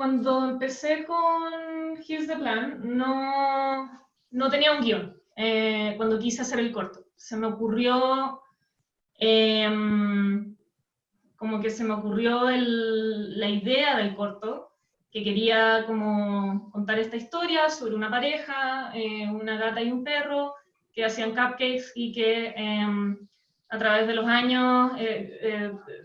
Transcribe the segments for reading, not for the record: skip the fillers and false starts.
cuando empecé con Here's the Plan, no tenía un guión cuando quise hacer el corto. Se me ocurrió, como que se me ocurrió la idea del corto, que quería como contar esta historia sobre una pareja, una gata y un perro, que hacían cupcakes y que a través de los años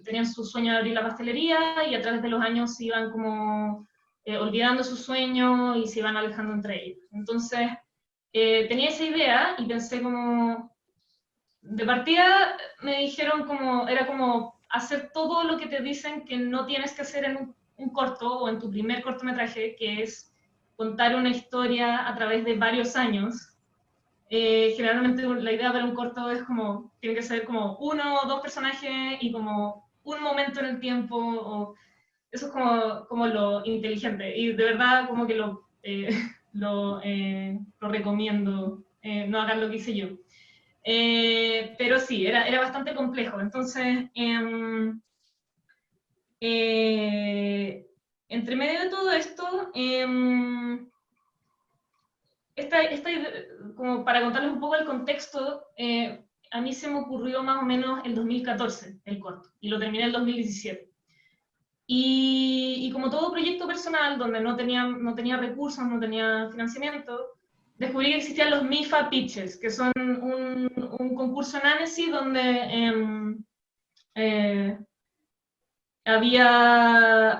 tenían su sueño de abrir la pastelería y a través de los años se iban como olvidando su sueño y se iban alejando entre ellos. Entonces, tenía esa idea y pensé como, de partida me dijeron como, era como hacer todo lo que te dicen que no tienes que hacer en un corto o en tu primer cortometraje, que es contar una historia a través de varios años. Generalmente la idea para un corto es como, tiene que ser como uno o dos personajes y como un momento en el tiempo, o eso es como lo inteligente, y de verdad como que lo recomiendo, no hagan lo que hice yo. Pero sí, era bastante complejo, entonces entre medio de todo esto, como para contarles un poco el contexto, a mí se me ocurrió más o menos el 2014, el corto, y lo terminé el 2017. Y como todo proyecto personal, donde no tenía recursos, no tenía financiamiento, descubrí que existían los MIFA Pitches, que son un concurso en Annecy donde eh, había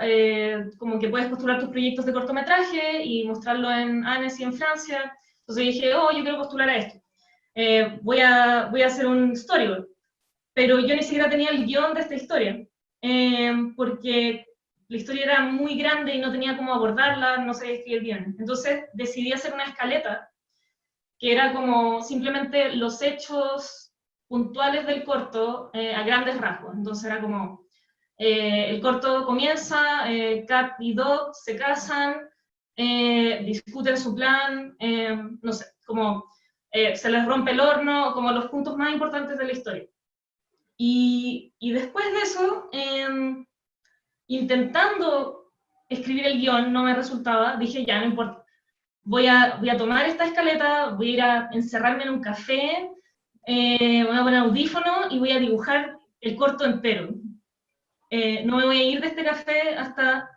como que puedes postular tus proyectos de cortometraje y mostrarlo en Annecy en Francia. Entonces dije, oh, yo quiero postular a esto. Voy a hacer un storyboard. Pero yo ni siquiera tenía el guión de esta historia, porque la historia era muy grande y no tenía cómo abordarla, no sabía escribir bien. Entonces decidí hacer una escaleta, que era como simplemente los hechos puntuales del corto a grandes rasgos. Entonces era como, el corto comienza, Kat y Dog se casan, discuten su plan, no sé, como se les rompe el horno, como los puntos más importantes de la historia. Y después de eso, intentando escribir el guión, no me resultaba, dije, ya, no importa, voy a tomar esta escaleta, voy a ir a encerrarme en un café, voy a poner audífono y voy a dibujar el corto entero. No me voy a ir de este café hasta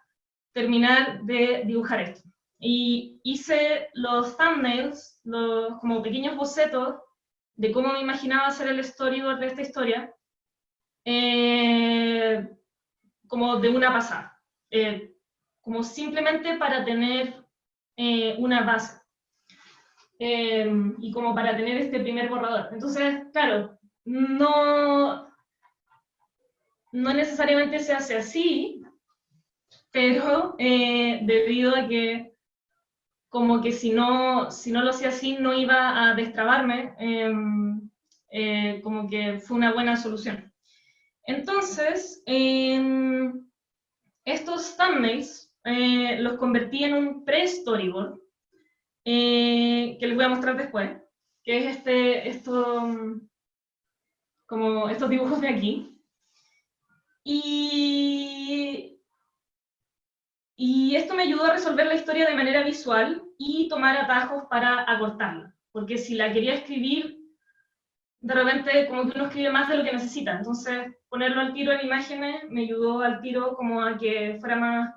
terminar de dibujar esto. Y hice los thumbnails, como pequeños bocetos de cómo me imaginaba hacer el storyboard de esta historia, eh, como de una pasada, como simplemente para tener una base, y como para tener este primer borrador. Entonces, claro, no necesariamente se hace así, pero debido a que como que si no lo hacía así no iba a destrabarme, como que fue una buena solución. Entonces, estos thumbnails los convertí en un pre-storyboard, que les voy a mostrar después, que es como estos dibujos de aquí. Y esto me ayudó a resolver la historia de manera visual y tomar atajos para acortarla, porque si la quería escribir, de repente como que uno escribe más de lo que necesita, entonces ponerlo al tiro en imágenes me ayudó al tiro como a que fuera más,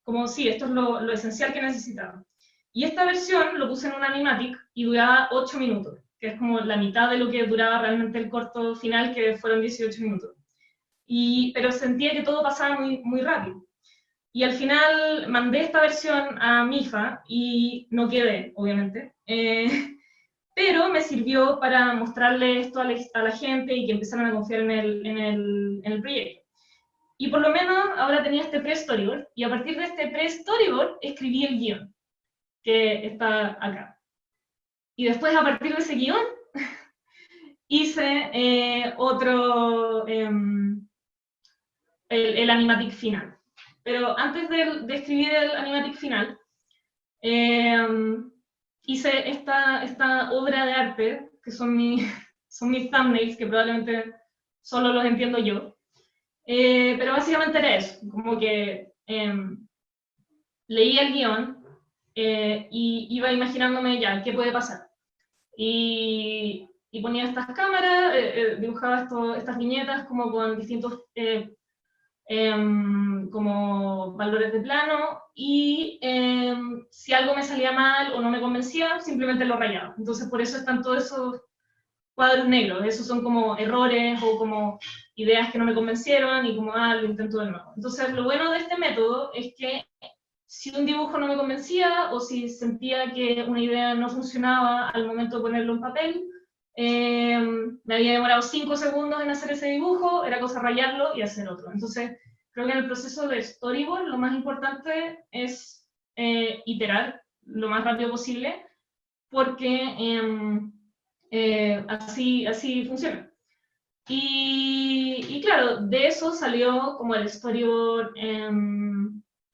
como sí, esto es lo esencial que necesitaba. Y esta versión lo puse en un animatic y duraba 8 minutos, que es como la mitad de lo que duraba realmente el corto final, que fueron 18 minutos. Pero sentía que todo pasaba muy, muy rápido. Y al final mandé esta versión a MIFA y no quedé, obviamente. Pero me sirvió para mostrarle esto a la gente y que empezaran a confiar en el proyecto. Y por lo menos ahora tenía este pre-storyboard, y a partir de este pre-storyboard escribí el guión, que está acá. Y después, a partir de ese guión, hice el animatic final. Pero antes de escribir el animatic final, hice esta obra de arte, que son mis thumbnails, que probablemente solo los entiendo yo. Pero básicamente era eso, como que leía el guión y iba imaginándome ya, ¿qué puede pasar? Y ponía estas cámaras, dibujaba estas viñetas como con distintos como valores de plano, y si algo me salía mal o no me convencía, simplemente lo rayaba. Entonces por eso están todos esos cuadros negros, esos son como errores o como ideas que no me convencieron y como, lo intento de nuevo. Entonces lo bueno de este método es que si un dibujo no me convencía o si sentía que una idea no funcionaba al momento de ponerlo en papel, me había demorado 5 segundos en hacer ese dibujo, era cosa rayarlo y hacer otro. Entonces, creo que en el proceso de storyboard lo más importante es iterar lo más rápido posible, porque así funciona. Y claro, de eso salió como el storyboard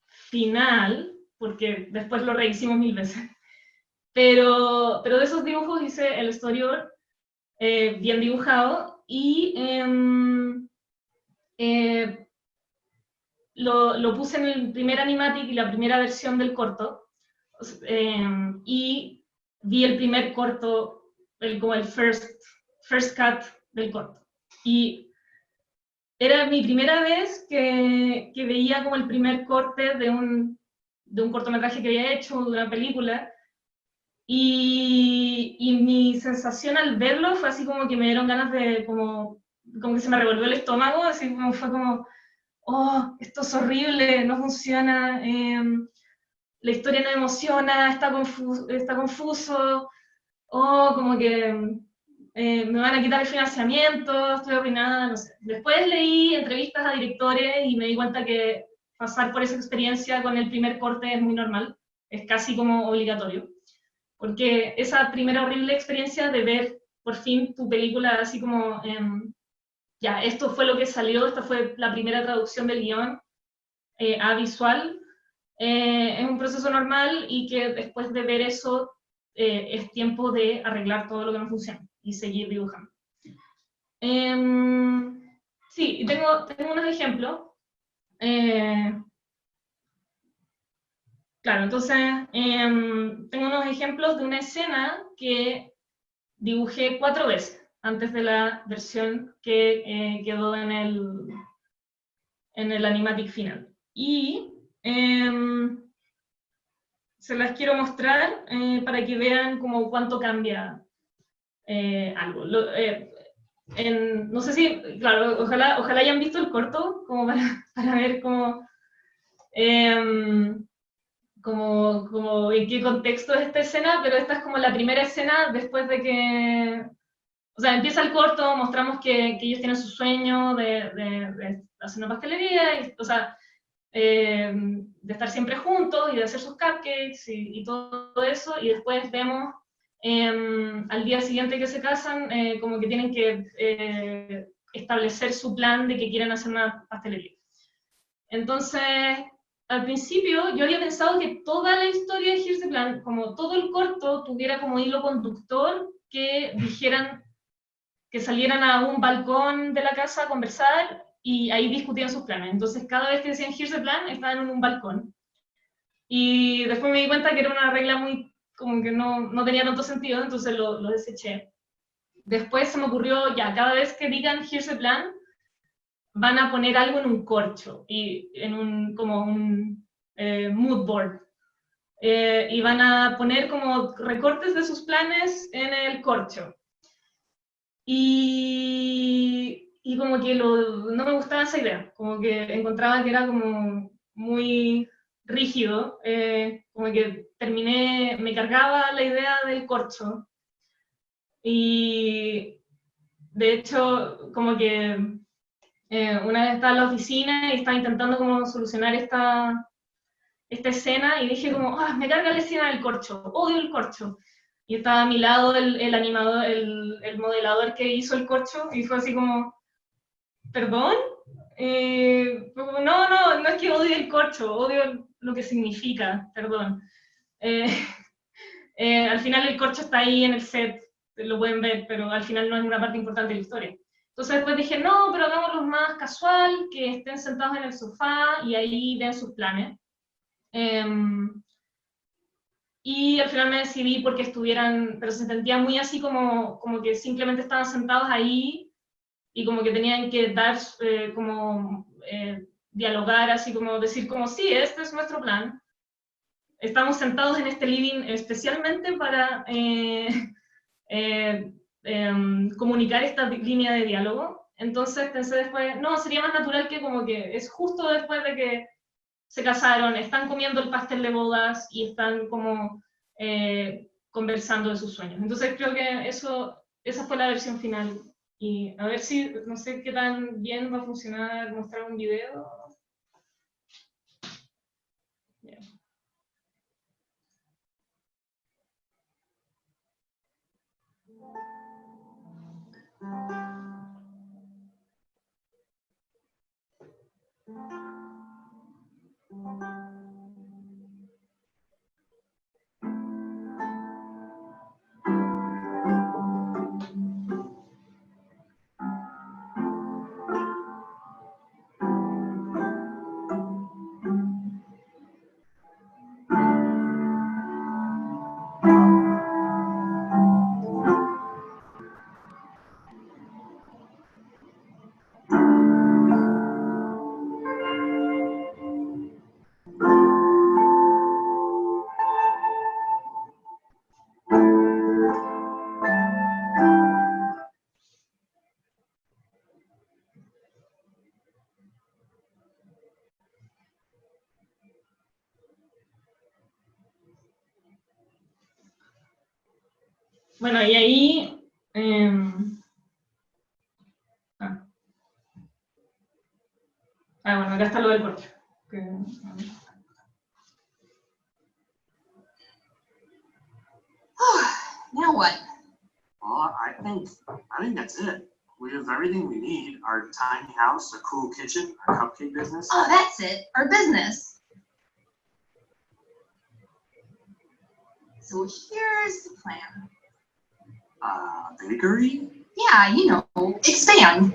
final, porque después lo rehicimos 1000 veces. Pero de esos dibujos hice el storyboard bien dibujado y lo puse en el primer animatic y la primera versión del corto, y vi el primer corto, como el first cut del corto. Y era mi primera vez que veía como el primer corte de un cortometraje que había hecho, de una película, y mi sensación al verlo fue así como que me dieron ganas de, como que se me revolvió el estómago, así como fue como, oh, esto es horrible, no funciona, la historia no emociona, está confuso, oh, como que me van a quitar el financiamiento, estoy arruinada, no sé. Después leí entrevistas a directores y me di cuenta que pasar por esa experiencia con el primer corte es muy normal, es casi como obligatorio, porque esa primera horrible experiencia de ver por fin tu película así como, ya, esto fue lo que salió, esta fue la primera traducción del guión a visual, es un proceso normal y que después de ver eso es tiempo de arreglar todo lo que no funciona y seguir dibujando. Sí, tengo unos ejemplos. Claro, entonces tengo unos ejemplos de una escena que dibujé 4 veces antes de la versión que quedó en el animatic final. Y se las quiero mostrar para que vean como cuánto cambia algo. No sé si, claro, ojalá hayan visto el corto, como para ver como en qué contexto es esta escena, pero esta es como la primera escena después de que, o sea, empieza el corto, mostramos que ellos tienen su sueño de hacer una pastelería, o sea, de estar siempre juntos y de hacer sus cupcakes y todo eso, y después vemos al día siguiente que se casan, como que tienen que establecer su plan de que quieren hacer una pastelería. Entonces, al principio yo había pensado que toda la historia de Here's the Plan, como todo el corto, tuviera como hilo conductor que dijeran, que salieran a un balcón de la casa a conversar y ahí discutían sus planes. Entonces, cada vez que decían Here's the Plan, estaban en un balcón. Y después me di cuenta que era una regla muy, como que no tenía tanto sentido, entonces lo deseché. Después se me ocurrió, ya, cada vez que digan Here's the Plan, van a poner algo en un corcho, y como un mood board. Y van a poner como recortes de sus planes en el corcho. Y como que no me gustaba esa idea, como que encontraba que era como muy rígido, como que me cargaba la idea del corcho. Y de hecho, como que una vez estaba en la oficina y estaba intentando como solucionar esta escena y dije como, me carga la escena del corcho, odio el corcho. Y estaba a mi lado el animador, el modelador que hizo el corcho, y fue así como, ¿perdón? No es que odie el corcho, odio lo que significa, perdón. Al final el corcho está ahí en el set, lo pueden ver, pero al final no es una parte importante de la historia. Entonces después dije, no, pero hagámoslo más casual, que estén sentados en el sofá y ahí ven sus planes. Y al final me decidí porque estuvieran, pero se sentían muy así como que simplemente estaban sentados ahí y como que tenían que dar, dialogar, así como decir como, sí, este es nuestro plan. Estamos sentados en este living especialmente para comunicar esta línea de diálogo. Entonces pensé después, no, sería más natural que como que es justo después de que se casaron, están comiendo el pastel de bodas y están como conversando de sus sueños. Entonces creo que esa fue la versión final. Y a ver si, no sé qué tan bien va a funcionar mostrar un video. Yeah. Bueno, y ahí... bueno, acá está lo del corte. Now what? Well, I think that's it. We have everything we need. Our tiny house, a cool kitchen, our cupcake business. Oh, that's it. Our business. So here's the plan. Bakery? Yeah, you know, expand.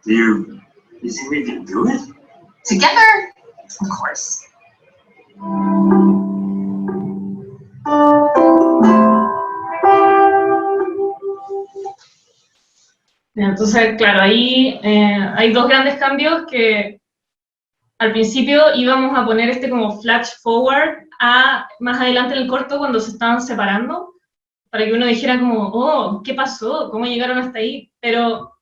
You think we can do it? Together? Of course. Entonces, claro, ahí hay dos grandes cambios que al principio íbamos a poner este como flash forward a más adelante en el corto cuando se estaban separando, para que uno dijera como, oh, ¿qué pasó? ¿Cómo llegaron hasta ahí? Pero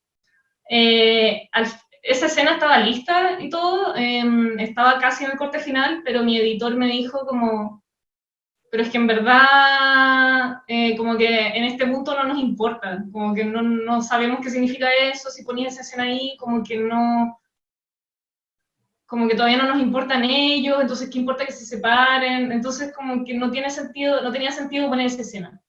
esa escena estaba lista y todo, estaba casi en el corte final, pero mi editor me dijo como, pero es que en verdad, como que en este punto no nos importa, como que no sabemos qué significa eso, si ponía esa escena ahí, como que no, como que todavía no nos importan ellos, entonces qué importa que se separen, entonces como que no tiene sentido, no tenía sentido poner esa escena.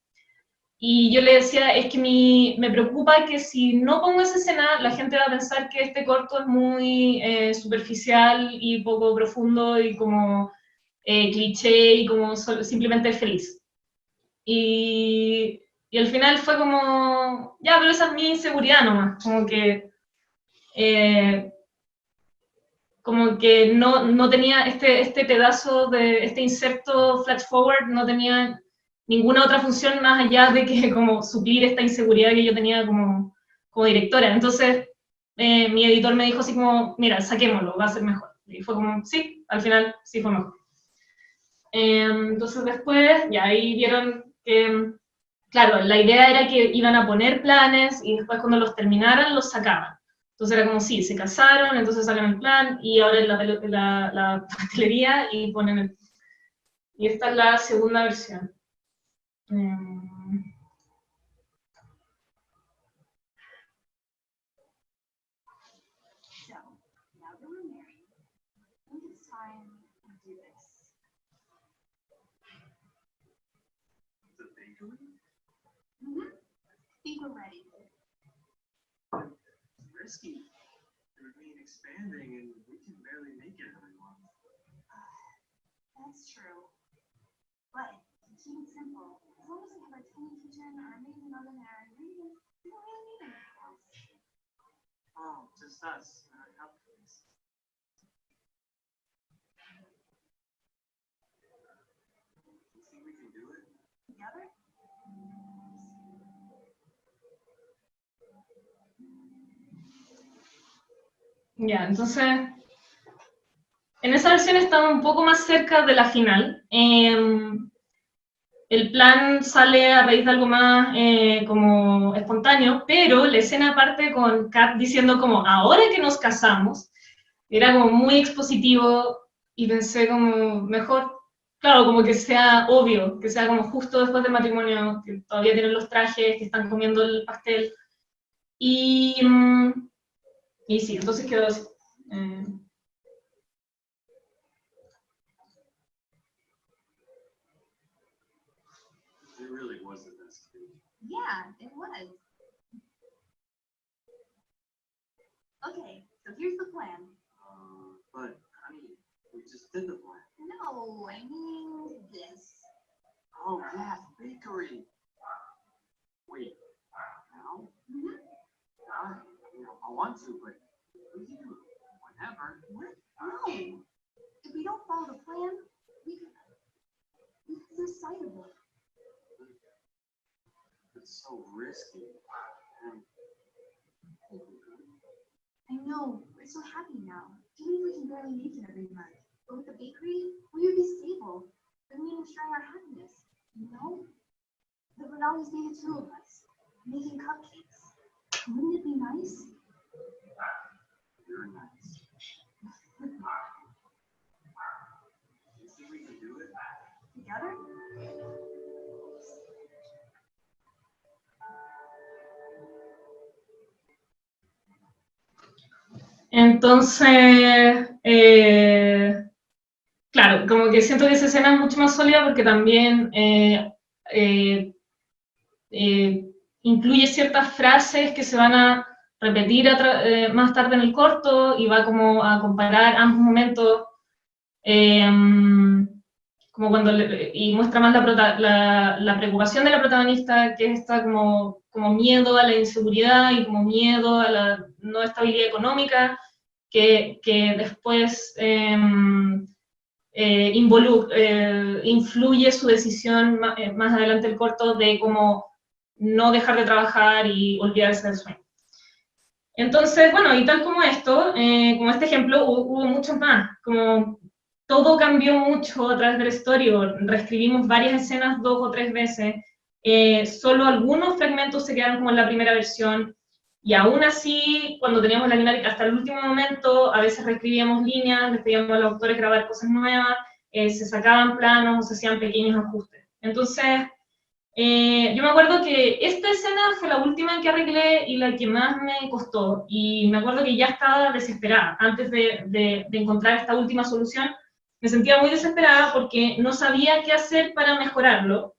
Y yo le decía, es que me preocupa que si no pongo esa escena, la gente va a pensar que este corto es muy superficial y poco profundo y como cliché y como simplemente feliz. Y al final fue como, ya, pero esa es mi inseguridad nomás, como que no tenía este pedazo de, este inserto flash forward, no tenía ninguna otra función más allá de que como suplir esta inseguridad que yo tenía como directora. Entonces, mi editor me dijo así como, mira, saquémoslo, va a ser mejor. Y fue como, sí, al final sí fue mejor. Entonces después, ya ahí vieron que, claro, la idea era que iban a poner planes y después cuando los terminaran los sacaban. Entonces era como, sí, se casaron, entonces sacan el plan y abren la pastelería y ponen el... Y esta es la segunda versión. So, now that we're married, I think it's time to do this. The bakery? I think we're ready. It's risky. It would mean expanding, and we can barely make it every month. That's true. But to keep it simple, as long as we have our tiny kitchen, our amazing oven, and our ingredients, we don't really need anything else. Oh, just us and our cupcakes. together? Ya, entonces, en esa versión estaba un poco más cerca de la final. El plan sale a raíz de algo más como espontáneo, pero la escena parte con Kat diciendo como, ahora que nos casamos, era como muy expositivo y pensé como, mejor, claro, como que sea obvio, que sea como justo después del matrimonio, que todavía tienen los trajes, que están comiendo el pastel. Y, y sí, entonces quedó así. It really was the best thing. Yeah, it was. Okay, so here's the plan. But, honey, we just did the plan. No, I mean this. Oh, yeah, the bakery. Wait, now? Mhm. I want to, but we can do it whenever. What? No. If we don't follow the plan, we could lose sight of it. It's so risky. And I know, we're so happy now. Even if we can barely make it every month. But with the bakery, we would be stable. Then we would try our happiness. You know? There would always be the two of us, making cupcakes. Wouldn't it be nice? you're nice. You think we can do it? Together? Entonces, claro, como que siento que esa escena es mucho más sólida porque también eh, incluye ciertas frases que se van a repetir más tarde en el corto y va como a comparar ambos momentos, como cuando y muestra más la preocupación de la protagonista, que está como miedo a la inseguridad y como miedo a la no estabilidad económica, que después influye su decisión más adelante el corto de cómo no dejar de trabajar y olvidarse del sueño. Entonces, bueno, y tal como esto, como este ejemplo, hubo muchos más, como todo cambió mucho a través del storyboard, reescribimos varias escenas 2 o 3 veces, solo algunos fragmentos se quedaron como en la primera versión, y aún así, cuando teníamos la línea hasta el último momento, a veces reescribíamos líneas, les pedíamos a los autores grabar cosas nuevas, se sacaban planos, se hacían pequeños ajustes. Entonces, yo me acuerdo que esta escena fue la última que arreglé y la que más me costó, y me acuerdo que ya estaba desesperada. Antes de encontrar esta última solución, me sentía muy desesperada porque no sabía qué hacer para mejorarlo,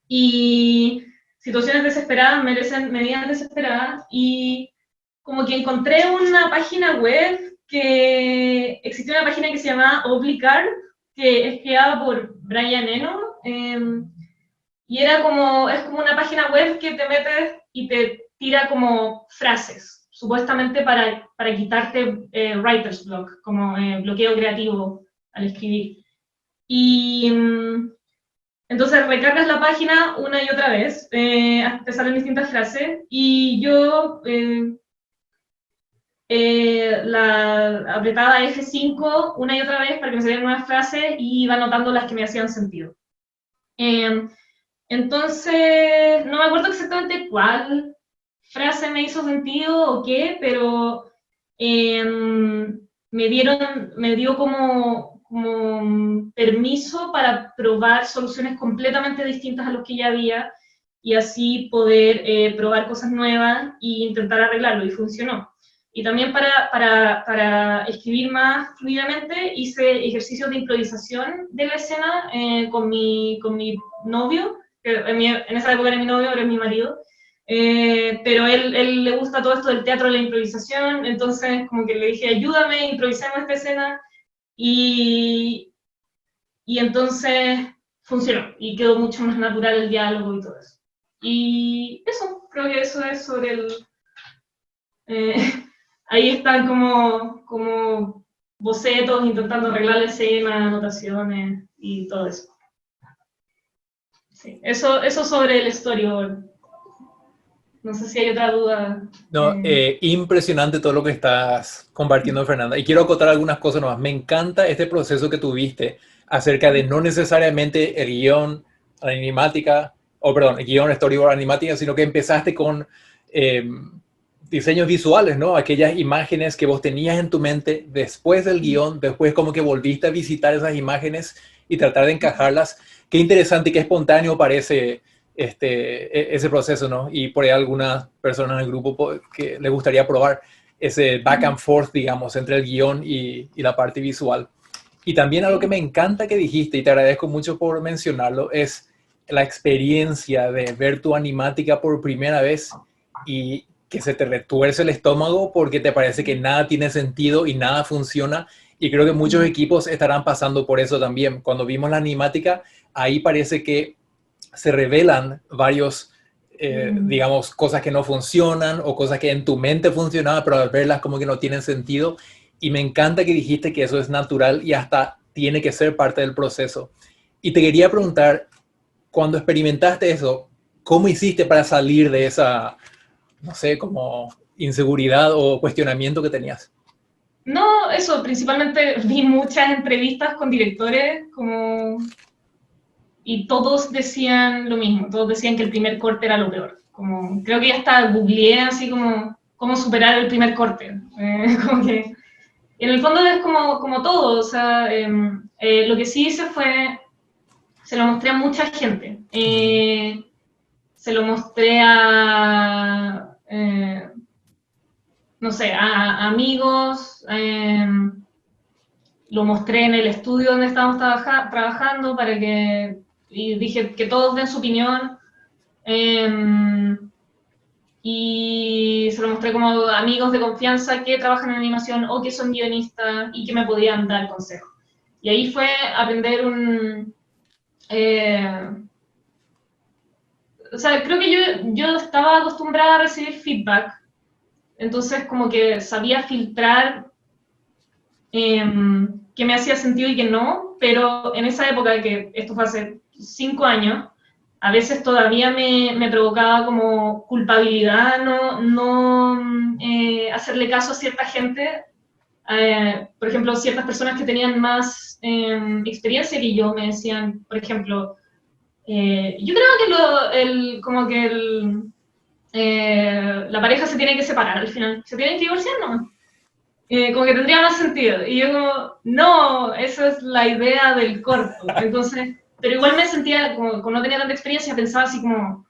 y situaciones desesperadas merecen medidas desesperadas, y como que encontré una página web que existía una página que se llamaba Oblicar, que es creada por Brian Eno, y es como una página web que te metes y te tira como frases, supuestamente para quitarte writer's block, como bloqueo creativo al escribir. Y entonces recargas la página una y otra vez, te salen distintas frases, y yo apretaba F5 una y otra vez para que me salieran nuevas frases y iba anotando las que me hacían sentido. Entonces, no me acuerdo exactamente cuál frase me hizo sentido o qué, pero me dio como permiso para probar soluciones completamente distintas a los que ya había, y así poder probar cosas nuevas e intentar arreglarlo, y funcionó. Y también para escribir más fluidamente hice ejercicios de improvisación de la escena con mi novio, que en esa época era mi novio, ahora es mi marido, pero él le gusta todo esto del teatro de la improvisación, entonces como que le dije, ayúdame, improvisemos esta escena, y entonces funcionó, y quedó mucho más natural el diálogo y todo eso. Y eso, creo que eso es sobre el... ahí están como bocetos, intentando arreglar la escena, anotaciones y todo eso. Sí, eso sobre el storyboard. No sé si hay otra duda. No, impresionante todo lo que estás compartiendo, Fernanda. Y quiero acotar algunas cosas nomás. Me encanta este proceso que tuviste acerca de no necesariamente el guión animática, o perdón, el guión storyboard animática, sino que empezaste con diseños visuales, ¿no? Aquellas imágenes que vos tenías en tu mente después del guión, después como que volviste a visitar esas imágenes y tratar de encajarlas. Qué interesante y qué espontáneo parece ese proceso, ¿no? Y por ahí algunas personas en el grupo que les gustaría probar ese back and forth, digamos, entre el guión y la parte visual. Y también algo que me encanta que dijiste, y te agradezco mucho por mencionarlo, es la experiencia de ver tu animática por primera vez y que se te retuerce el estómago porque te parece que nada tiene sentido y nada funciona. Y creo que muchos equipos estarán pasando por eso también. Cuando vimos la animática, ahí parece que se revelan varios, digamos, cosas que no funcionan o cosas que en tu mente funcionaban, pero al verlas como que no tienen sentido. Y me encanta que dijiste que eso es natural y hasta tiene que ser parte del proceso. Y te quería preguntar, cuando experimentaste eso, ¿cómo hiciste para salir de esa, no sé, como inseguridad o cuestionamiento que tenías? No, eso, principalmente vi muchas entrevistas con directores como... y todos decían lo mismo, todos decían que el primer corte era lo peor. Como, creo que ya hasta googleé así como cómo superar el primer corte. Como que, en el fondo es como todo, o sea, lo que sí hice fue, se lo mostré a mucha gente. Se lo mostré a, no sé, a amigos, lo mostré en el estudio donde estábamos trabajando para que, y dije que todos den su opinión, y se lo mostré como amigos de confianza que trabajan en animación o que son guionistas y que me podían dar consejos. Y ahí fue aprender o sea, creo que yo estaba acostumbrada a recibir feedback, entonces como que sabía filtrar que me hacía sentido y que no, pero en esa época, que esto fue hace 5 años, a veces todavía me provocaba como culpabilidad no hacerle caso a cierta gente, por ejemplo, ciertas personas que tenían más experiencia que yo me decían, por ejemplo, yo creo que como que la pareja se tiene que separar al final, se tienen que divorciar nomás. Como que tendría más sentido. Y yo como, no, esa es la idea del corto. Entonces, pero igual me sentía, como no tenía tanta experiencia, pensaba así como,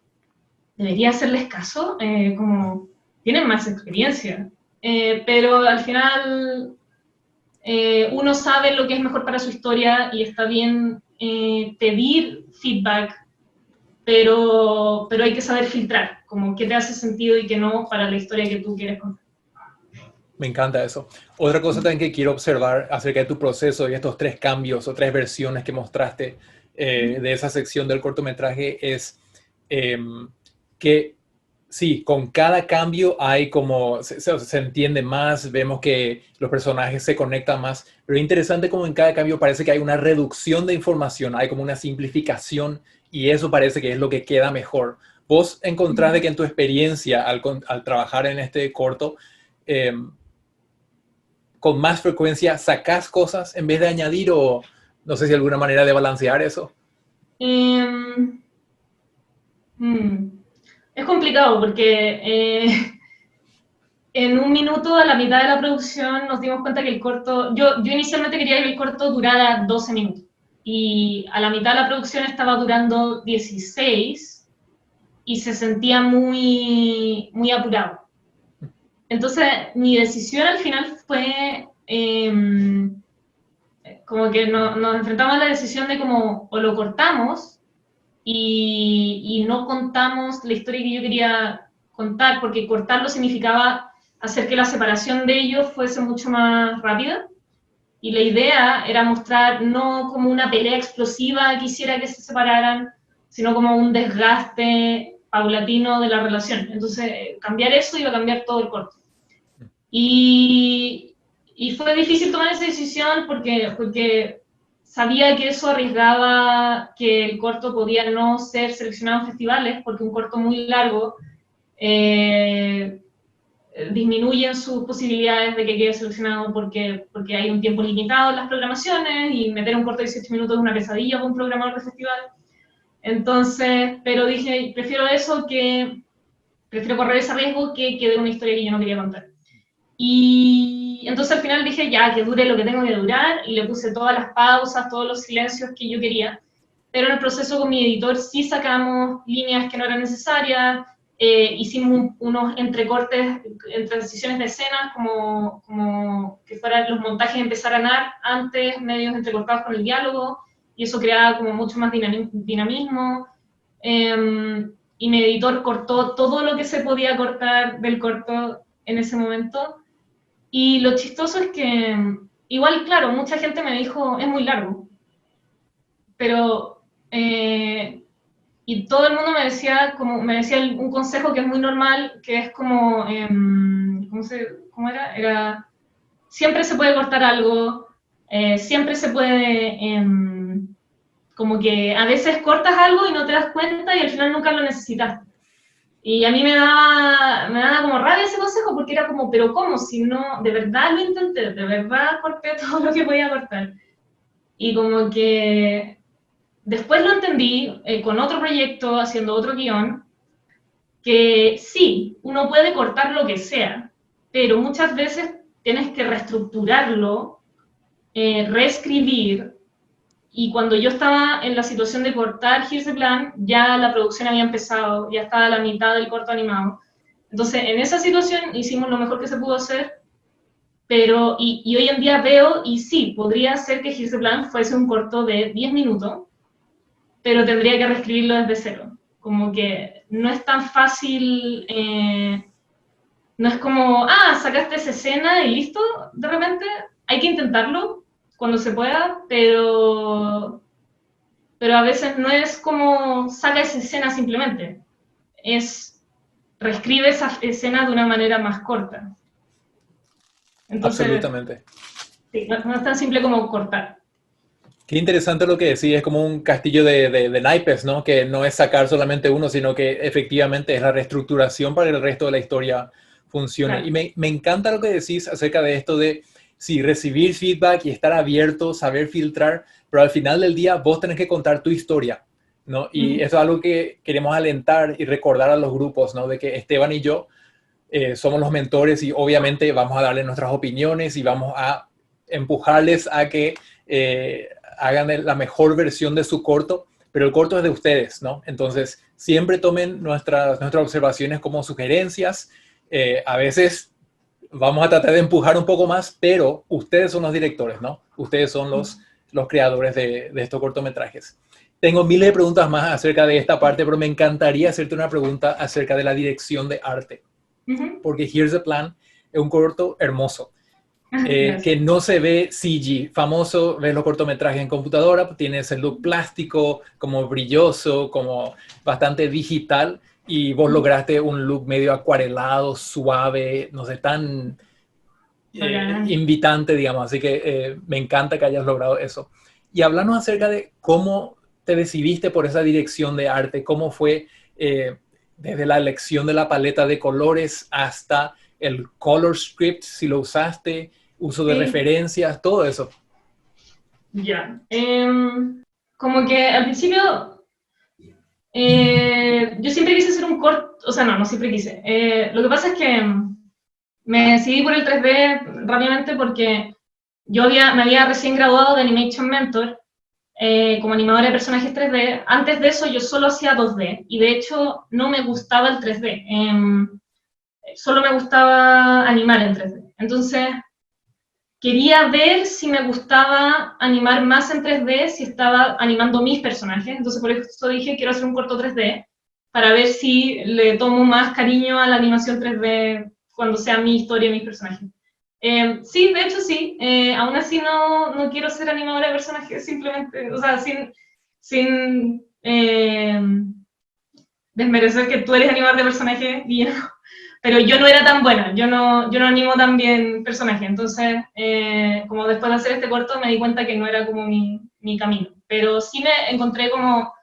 ¿debería hacerles caso? Como, tienen más experiencia. Pero al final, uno sabe lo que es mejor para su historia y está bien pedir feedback, pero hay que saber filtrar, como qué te hace sentido y qué no para la historia que tú quieres contar. Me encanta eso. Otra cosa también que quiero observar acerca de tu proceso y estos 3 cambios o 3 versiones que mostraste de esa sección del cortometraje es que sí, con cada cambio hay como, se entiende más, vemos que los personajes se conectan más, pero es interesante como en cada cambio parece que hay una reducción de información, hay como una simplificación y eso parece que es lo que queda mejor. ¿Vos encontrás de que en tu experiencia al trabajar en este corto, con más frecuencia sacás cosas en vez de añadir o no sé si hay alguna manera de balancear eso? Es complicado porque en un minuto, a la mitad de la producción, nos dimos cuenta que el corto, yo inicialmente quería que el corto durara 12 minutos y a la mitad de la producción estaba durando 16 y se sentía muy, muy apurado. Entonces, mi decisión al final fue como que nos enfrentamos a la decisión de como o lo cortamos y no contamos la historia que yo quería contar, porque cortarlo significaba hacer que la separación de ellos fuese mucho más rápida. Y la idea era mostrar no como una pelea explosiva que hiciera que se separaran, sino como un desgaste paulatino de la relación. Entonces, cambiar eso iba a cambiar todo el corto. Y fue difícil tomar esa decisión porque sabía que eso arriesgaba que el corto podía no ser seleccionado en festivales, porque un corto muy largo disminuyen sus posibilidades de que quede seleccionado porque hay un tiempo limitado en las programaciones y meter un corto de 18 minutos es una pesadilla para un programador de festival. Entonces, pero dije, prefiero correr ese riesgo que quede una historia que yo no quería contar. Y entonces al final dije, ya, que dure lo que tengo que durar, y le puse todas las pausas, todos los silencios que yo quería. Pero en el proceso con mi editor sí sacamos líneas que no eran necesarias, hicimos unos entrecortes en transiciones de escenas, como que fueran los montajes empezaran antes, medios entrecortados con el diálogo, y eso creaba como mucho más dinamismo. Y mi editor cortó todo lo que se podía cortar del corto en ese momento. Y lo chistoso es que, igual, claro, mucha gente me dijo, es muy largo, pero y todo el mundo me decía un consejo que es muy normal, que es como, ¿cómo era? Era, siempre se puede cortar algo, siempre se puede, como que a veces cortas algo y no te das cuenta y al final nunca lo necesitas. Y a mí me daba como rabia ese consejo, porque era como, pero ¿cómo? Si no, de verdad lo intenté, de verdad corté todo lo que podía cortar. Y como que después lo entendí con otro proyecto, haciendo otro guión, que sí, uno puede cortar lo que sea, pero muchas veces tienes que reestructurarlo, reescribir, y cuando yo estaba en la situación de cortar Here's the Plan, ya la producción había empezado, ya estaba a la mitad del corto animado. Entonces, en esa situación hicimos lo mejor que se pudo hacer, pero, y hoy en día veo, y sí, podría ser que Here's the Plan fuese un corto de 10 minutos, pero tendría que reescribirlo desde cero. Como que no es tan fácil, no es como, sacaste esa escena y listo, de repente hay que intentarlo cuando se pueda, pero a veces no es como saca esa escena simplemente, es reescribe esa escena de una manera más corta. Entonces, Absolutamente. sí, no es tan simple como cortar. Qué interesante lo que decís, es como un castillo de naipes, ¿no? Que no es sacar solamente uno, sino que efectivamente es la reestructuración para que el resto de la historia funcione. Claro. Y me encanta lo que decís acerca de esto de, sí, recibir feedback y estar abierto, saber filtrar, pero al final del día vos tenés que contar tu historia, ¿no? Y eso es algo que queremos alentar y recordar a los grupos, ¿no? De que Esteban y yo somos los mentores y obviamente vamos a darle nuestras opiniones y vamos a empujarles a que hagan la mejor versión de su corto, pero el corto es de ustedes, ¿no? Entonces, siempre tomen nuestras observaciones como sugerencias. A veces vamos a tratar de empujar un poco más, pero ustedes son los directores, ¿no? Ustedes son los creadores de estos cortometrajes. Tengo miles de preguntas más acerca de esta parte, pero me encantaría hacerte una pregunta acerca de la dirección de arte. Porque Here's the Plan es un corto hermoso. Que no se ve CG, famoso, ves los cortometrajes en computadora, tiene ese look plástico, como brilloso, como bastante digital, y vos lograste un look medio acuarelado, suave, no sé, tan invitante, digamos, así que me encanta que hayas logrado eso. Y háblanos acerca de cómo te decidiste por esa dirección de arte, cómo fue desde la elección de la paleta de colores hasta el color script, si lo usaste, uso de referencias, todo eso. Ya. Como que al principio yo siempre quise hacer un corto, o sea, no siempre quise. Lo que pasa es que me decidí por el 3D rápidamente porque me había recién graduado de Animation Mentor como animadora de personajes 3D. Antes de eso yo solo hacía 2D y de hecho no me gustaba el 3D. Solo me gustaba animar en 3D. Entonces quería ver si me gustaba animar más en 3D, si estaba animando mis personajes. Entonces por eso dije, quiero hacer un corto 3D, para ver si le tomo más cariño a la animación 3D cuando sea mi historia y mis personajes. Sí, de hecho sí. Aún así no quiero ser animadora de personajes, simplemente, o sea, sin desmerecer que tú eres animador de personajes, Guillermo. Pero yo no era tan buena, yo no animo tan bien personajes, entonces, como después de hacer este corto me di cuenta que no era como mi mi camino. Pero sí me encontré como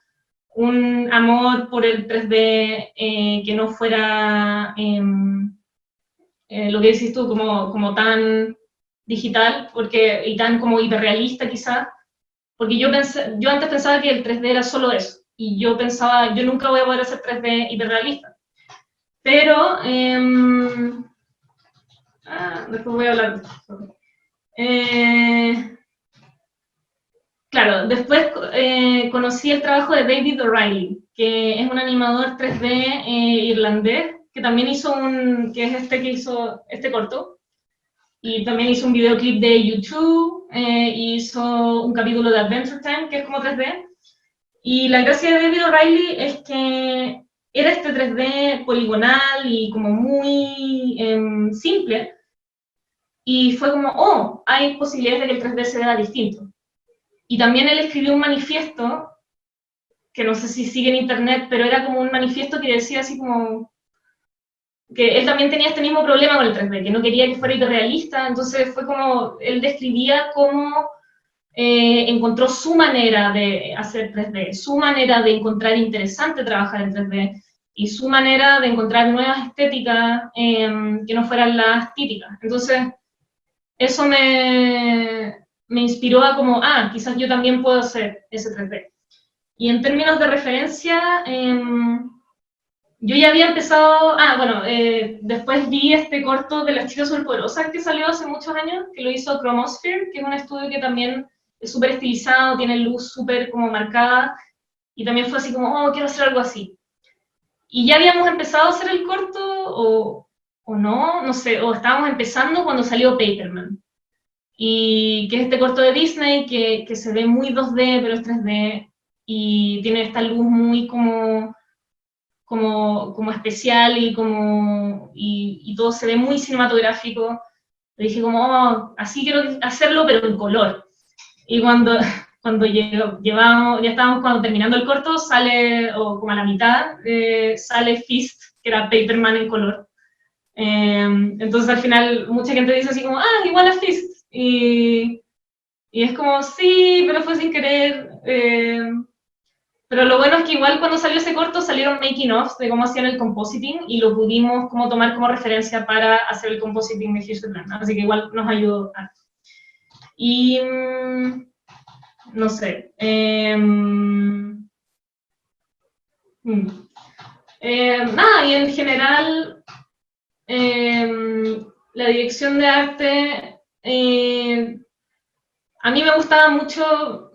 un amor por el 3D que no fuera lo que decís tú, como tan digital, y tan como hiperrealista quizás, porque yo antes pensaba que el 3D era solo eso, y yo pensaba, yo nunca voy a poder hacer 3D hiperrealista. Pero, después voy a hablar de esto. Claro, después conocí el trabajo de David O'Reilly, que es un animador 3D irlandés, que también que es este que hizo este corto, y también hizo un videoclip de YouTube, hizo un capítulo de Adventure Time, que es como 3D, y la gracia de David O'Reilly es que era este 3D poligonal y como muy simple, y fue como, oh, hay posibilidades de que el 3D se vea distinto. Y también él escribió un manifiesto, que no sé si sigue en internet, pero era como un manifiesto que decía así como, que él también tenía este mismo problema con el 3D, que no quería que fuera hiperrealista, entonces fue como, él describía cómo encontró su manera de hacer 3D, su manera de encontrar interesante trabajar en 3D, y su manera de encontrar nuevas estéticas que no fueran las típicas. Entonces, eso me inspiró a como, quizás yo también puedo hacer ese 3D. Y en términos de referencia, yo ya había empezado, después vi este corto de las chicas superpoderosas que salió hace muchos años, que lo hizo Chromosphere, que es un estudio que también es súper estilizado, tiene luz súper como marcada, y también fue así como, quiero hacer algo así. Y ya habíamos empezado a hacer el corto, o no sé, o estábamos empezando cuando salió Paperman. Y que es este corto de Disney que se ve muy 2D, pero es 3D, y tiene esta luz muy como especial y todo se ve muy cinematográfico. Le dije como, así quiero hacerlo, pero en color. Y cuando ya estábamos terminando el corto, sale, o como a la mitad, sale Fist, que era Paperman en color. Entonces al final mucha gente dice así como, igual a Fist. Y es como, sí, pero fue sin querer. Pero lo bueno es que igual cuando salió ese corto salieron making-offs de cómo hacían el compositing y lo pudimos como tomar como referencia para hacer el compositing de Here's the Plan. Así que igual nos ayudó. Y no sé. Y en general la dirección de arte, a mí me gustaba mucho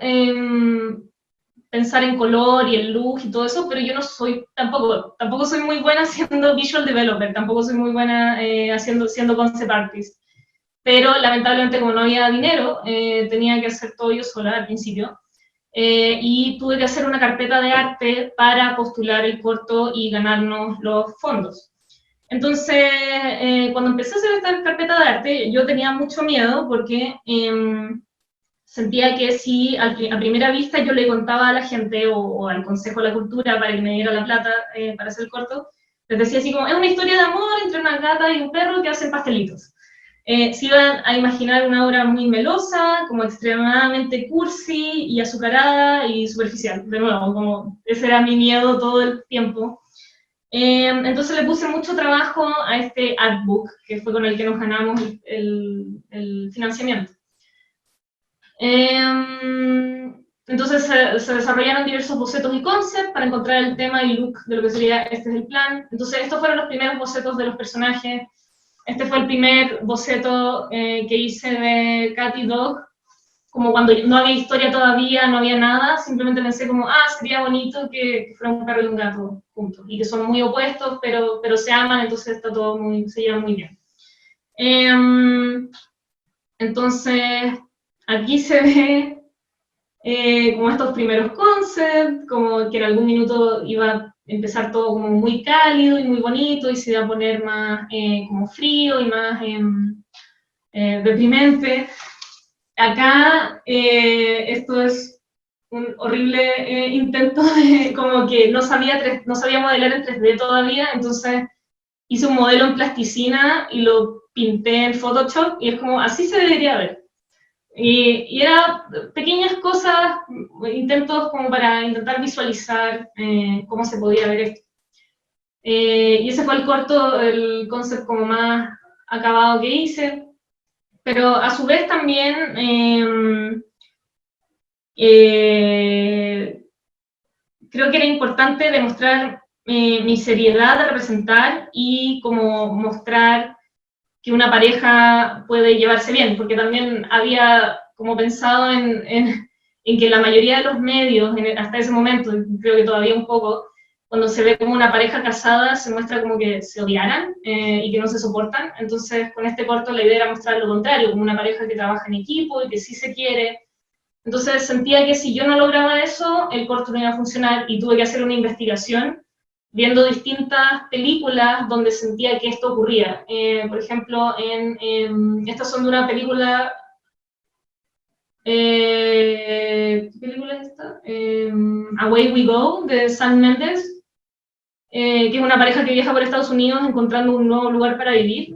pensar en color y en luz y todo eso, pero yo no soy, tampoco soy muy buena siendo visual developer, tampoco soy muy buena siendo concept artist. Pero lamentablemente como no había dinero, tenía que hacer todo yo sola al principio. Y tuve que hacer una carpeta de arte para postular el corto y ganarnos los fondos. Entonces, cuando empecé a hacer esta carpeta de arte, yo tenía mucho miedo porque sentía que si a primera vista yo le contaba a la gente o al Consejo de la Cultura para que me diera la plata para hacer el corto, les decía así como, es una historia de amor entre una gata y un perro que hacen pastelitos. Se iban a imaginar una obra muy melosa, como extremadamente cursi y azucarada y superficial. De nuevo, como ese era mi miedo todo el tiempo. Entonces le puse mucho trabajo a este artbook, que fue con el que nos ganamos el financiamiento. Entonces se desarrollaron diversos bocetos y concepts para encontrar el tema y look de lo que sería este es el plan. Entonces estos fueron los primeros bocetos de los personajes. Este fue el primer boceto que hice de Cat y Dog, como cuando no había historia todavía, no había nada, simplemente pensé como, sería bonito que fuera un perro y un gato juntos, y que son muy opuestos, pero se aman, entonces está todo se lleva muy bien. Entonces, aquí se ve como estos primeros concepts, como que en algún minuto iba a empezar todo como muy cálido y muy bonito, y se iba a poner más como frío y más deprimente. Acá esto es un horrible intento de como que no sabía modelar en 3D todavía, entonces hice un modelo en plasticina y lo pinté en Photoshop y es como, así se debería ver. Y era pequeñas cosas, intentos como para intentar visualizar cómo se podía ver esto. Y ese fue el concept como más acabado que hice. Pero a su vez también creo que era importante demostrar mi seriedad de representar y como mostrar que una pareja puede llevarse bien, porque también había como pensado en que la mayoría de los medios, hasta ese momento, creo que todavía un poco, cuando se ve como una pareja casada, se muestra como que se odiaran y que no se soportan. Entonces, con este corto la idea era mostrar lo contrario, como una pareja que trabaja en equipo y que sí se quiere. Entonces sentía que si yo no lograba eso, el corto no iba a funcionar y tuve que hacer una investigación viendo distintas películas donde sentía que esto ocurría. Por ejemplo, estas son de una película... ¿qué película es esta? Away We Go, de Sam Mendes, que es una pareja que viaja por Estados Unidos encontrando un nuevo lugar para vivir.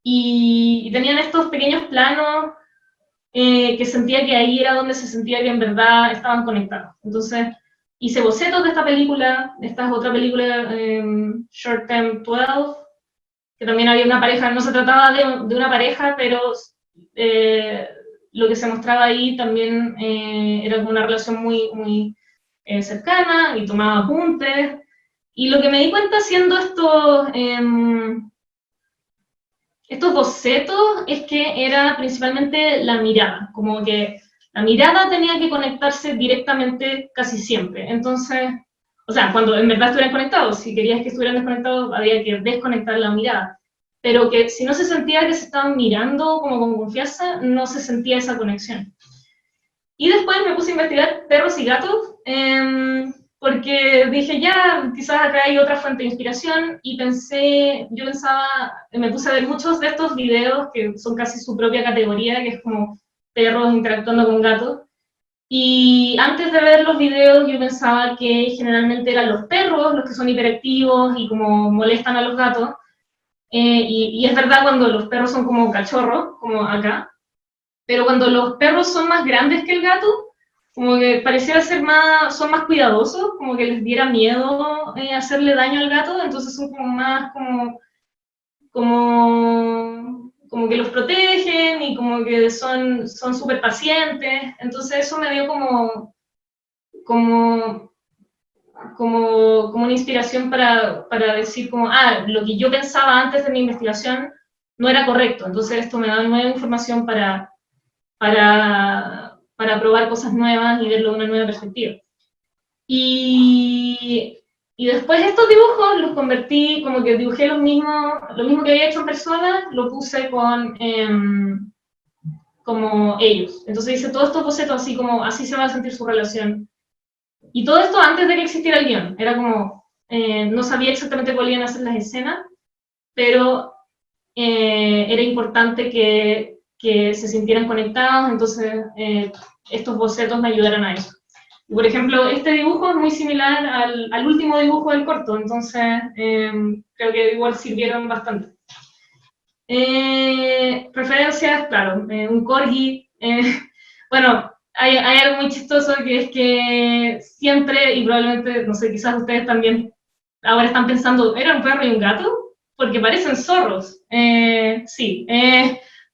Y tenían estos pequeños planos que sentía que ahí era donde se sentía que en verdad estaban conectados. Entonces, hice bocetos de esta película. Esta es otra película, Short Term 12, que también había una pareja, no se trataba de una pareja, pero lo que se mostraba ahí también era como una relación muy, muy cercana, y tomaba apuntes. Y lo que me di cuenta haciendo estos bocetos es que era principalmente la mirada, como que la mirada tenía que conectarse directamente casi siempre. Entonces, o sea, cuando en verdad estuvieran conectados, si querías que estuvieran desconectados, había que desconectar la mirada. Pero que si no se sentía que se estaban mirando como con confianza, no se sentía esa conexión. Y después me puse a investigar perros y gatos, porque dije, ya, quizás acá hay otra fuente de inspiración, y yo pensaba, me puse a ver muchos de estos videos que son casi su propia categoría, que es como perros interactuando con gatos. Y antes de ver los videos yo pensaba que generalmente eran los perros los que son hiperactivos y como molestan a los gatos. Y es verdad cuando los perros son como cachorros, como acá, pero cuando los perros son más grandes que el gato, como que pareciera son más cuidadosos, como que les diera miedo hacerle daño al gato, entonces son como más como que los protegen y como que son súper pacientes. Entonces eso me dio como, como una inspiración para decir como, lo que yo pensaba antes de mi investigación no era correcto, entonces esto me da nueva información para probar cosas nuevas y verlo de una nueva perspectiva. Y, y después estos dibujos los convertí, como que dibujé lo mismo que había hecho en persona, lo puse como ellos. Entonces hice todos estos bocetos así como, así se va a sentir su relación. Y todo esto antes de que existiera el guión. Era como, no sabía exactamente cuál iban a ser las escenas, pero era importante que se sintieran conectados, entonces estos bocetos me ayudaron a eso. Y por ejemplo, este dibujo es muy similar al último dibujo del corto, entonces creo que igual sirvieron bastante. Preferencias, claro, un corgi. Bueno, hay algo muy chistoso que es que siempre, y probablemente, no sé, quizás ustedes también ahora están pensando, ¿era un perro y un gato? Porque parecen zorros. Sí,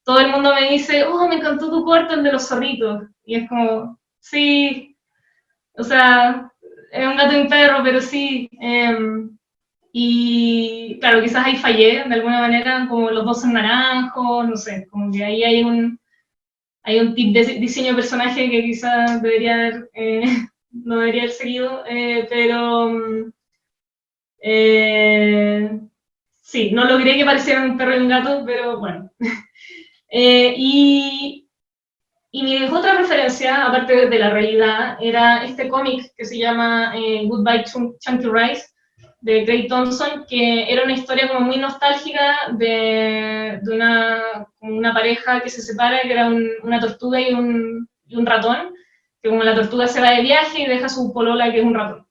todo el mundo me dice, oh, me encantó tu corto, el de los zorritos. Y es como, sí, o sea, es un gato y un perro, pero sí. Y claro, quizás ahí fallé de alguna manera, como los dos son naranjos, no sé, como que ahí hay un tip de diseño de personaje que quizás no debería haber seguido, pero sí, no logré que parecieran un perro y un gato, pero bueno. Y mi otra referencia, aparte de la realidad, era este cómic que se llama Goodbye Chunky Rice, de Craig Thompson, que era una historia como muy nostálgica de una pareja que se separa, que era una tortuga y un ratón, que como la tortuga se va de viaje y deja a su polola, que es un ratón.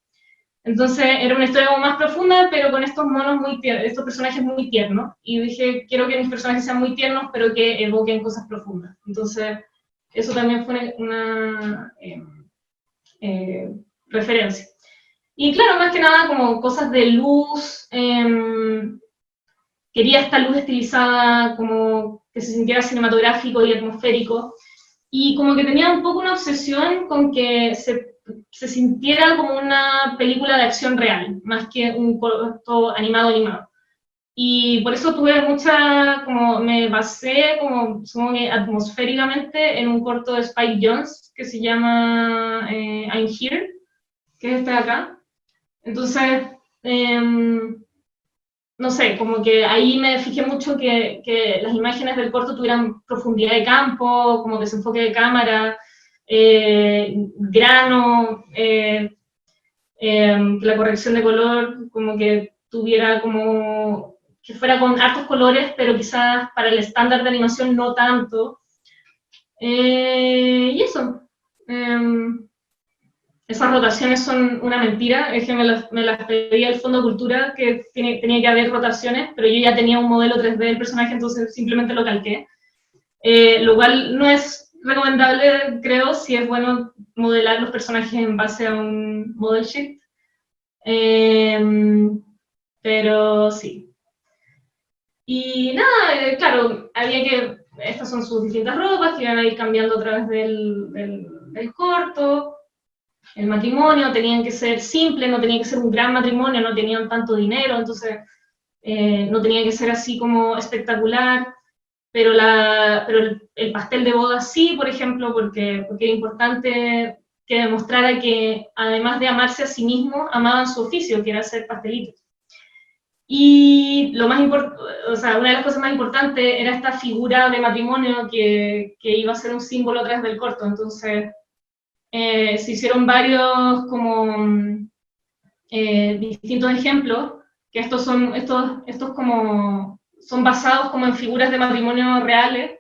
Entonces era una historia como más profunda, pero con estos monos muy tiernos, estos personajes muy tiernos. Y dije, quiero que mis personajes sean muy tiernos, pero que evoquen cosas profundas. Entonces, eso también fue una referencia. Y claro, más que nada como cosas de luz, quería esta luz estilizada, como que se sintiera cinematográfico y atmosférico. Y como que tenía un poco una obsesión con que se sintiera como una película de acción real, más que un corto animado. Y por eso tuve mucha, como me basé, como supongo que atmosféricamente, en un corto de Spike Jonze que se llama I'm Here, que es este de acá. Entonces, no sé, como que ahí me fijé mucho que las imágenes del corto tuvieran profundidad de campo, como desenfoque de cámara, grano, que la corrección de color como que tuviera como, que fuera con hartos colores, pero quizás para el estándar de animación no tanto. Y eso. Esas rotaciones son una mentira, es que me las pedía el Fondo de Cultura, que tenía que haber rotaciones, pero yo ya tenía un modelo 3D del personaje, entonces simplemente lo calqué. Lo cual no es recomendable, creo, si es bueno modelar los personajes en base a un model sheet. Pero sí. Y nada, claro, había que, estas son sus distintas ropas que iban a ir cambiando a través del corto. El matrimonio tenían que ser simple, no tenía que ser un gran matrimonio, no tenían tanto dinero, entonces no tenía que ser así como espectacular, pero el pastel de boda sí, por ejemplo, porque era importante que demostrara que además de amarse a sí mismo, amaban su oficio, que era hacer pastelitos. Y lo más importante, o sea, una de las cosas más importantes era esta figura de matrimonio que iba a ser un símbolo atrás del corto, entonces se hicieron varios como distintos ejemplos, que estos como son basados como en figuras de matrimonio reales,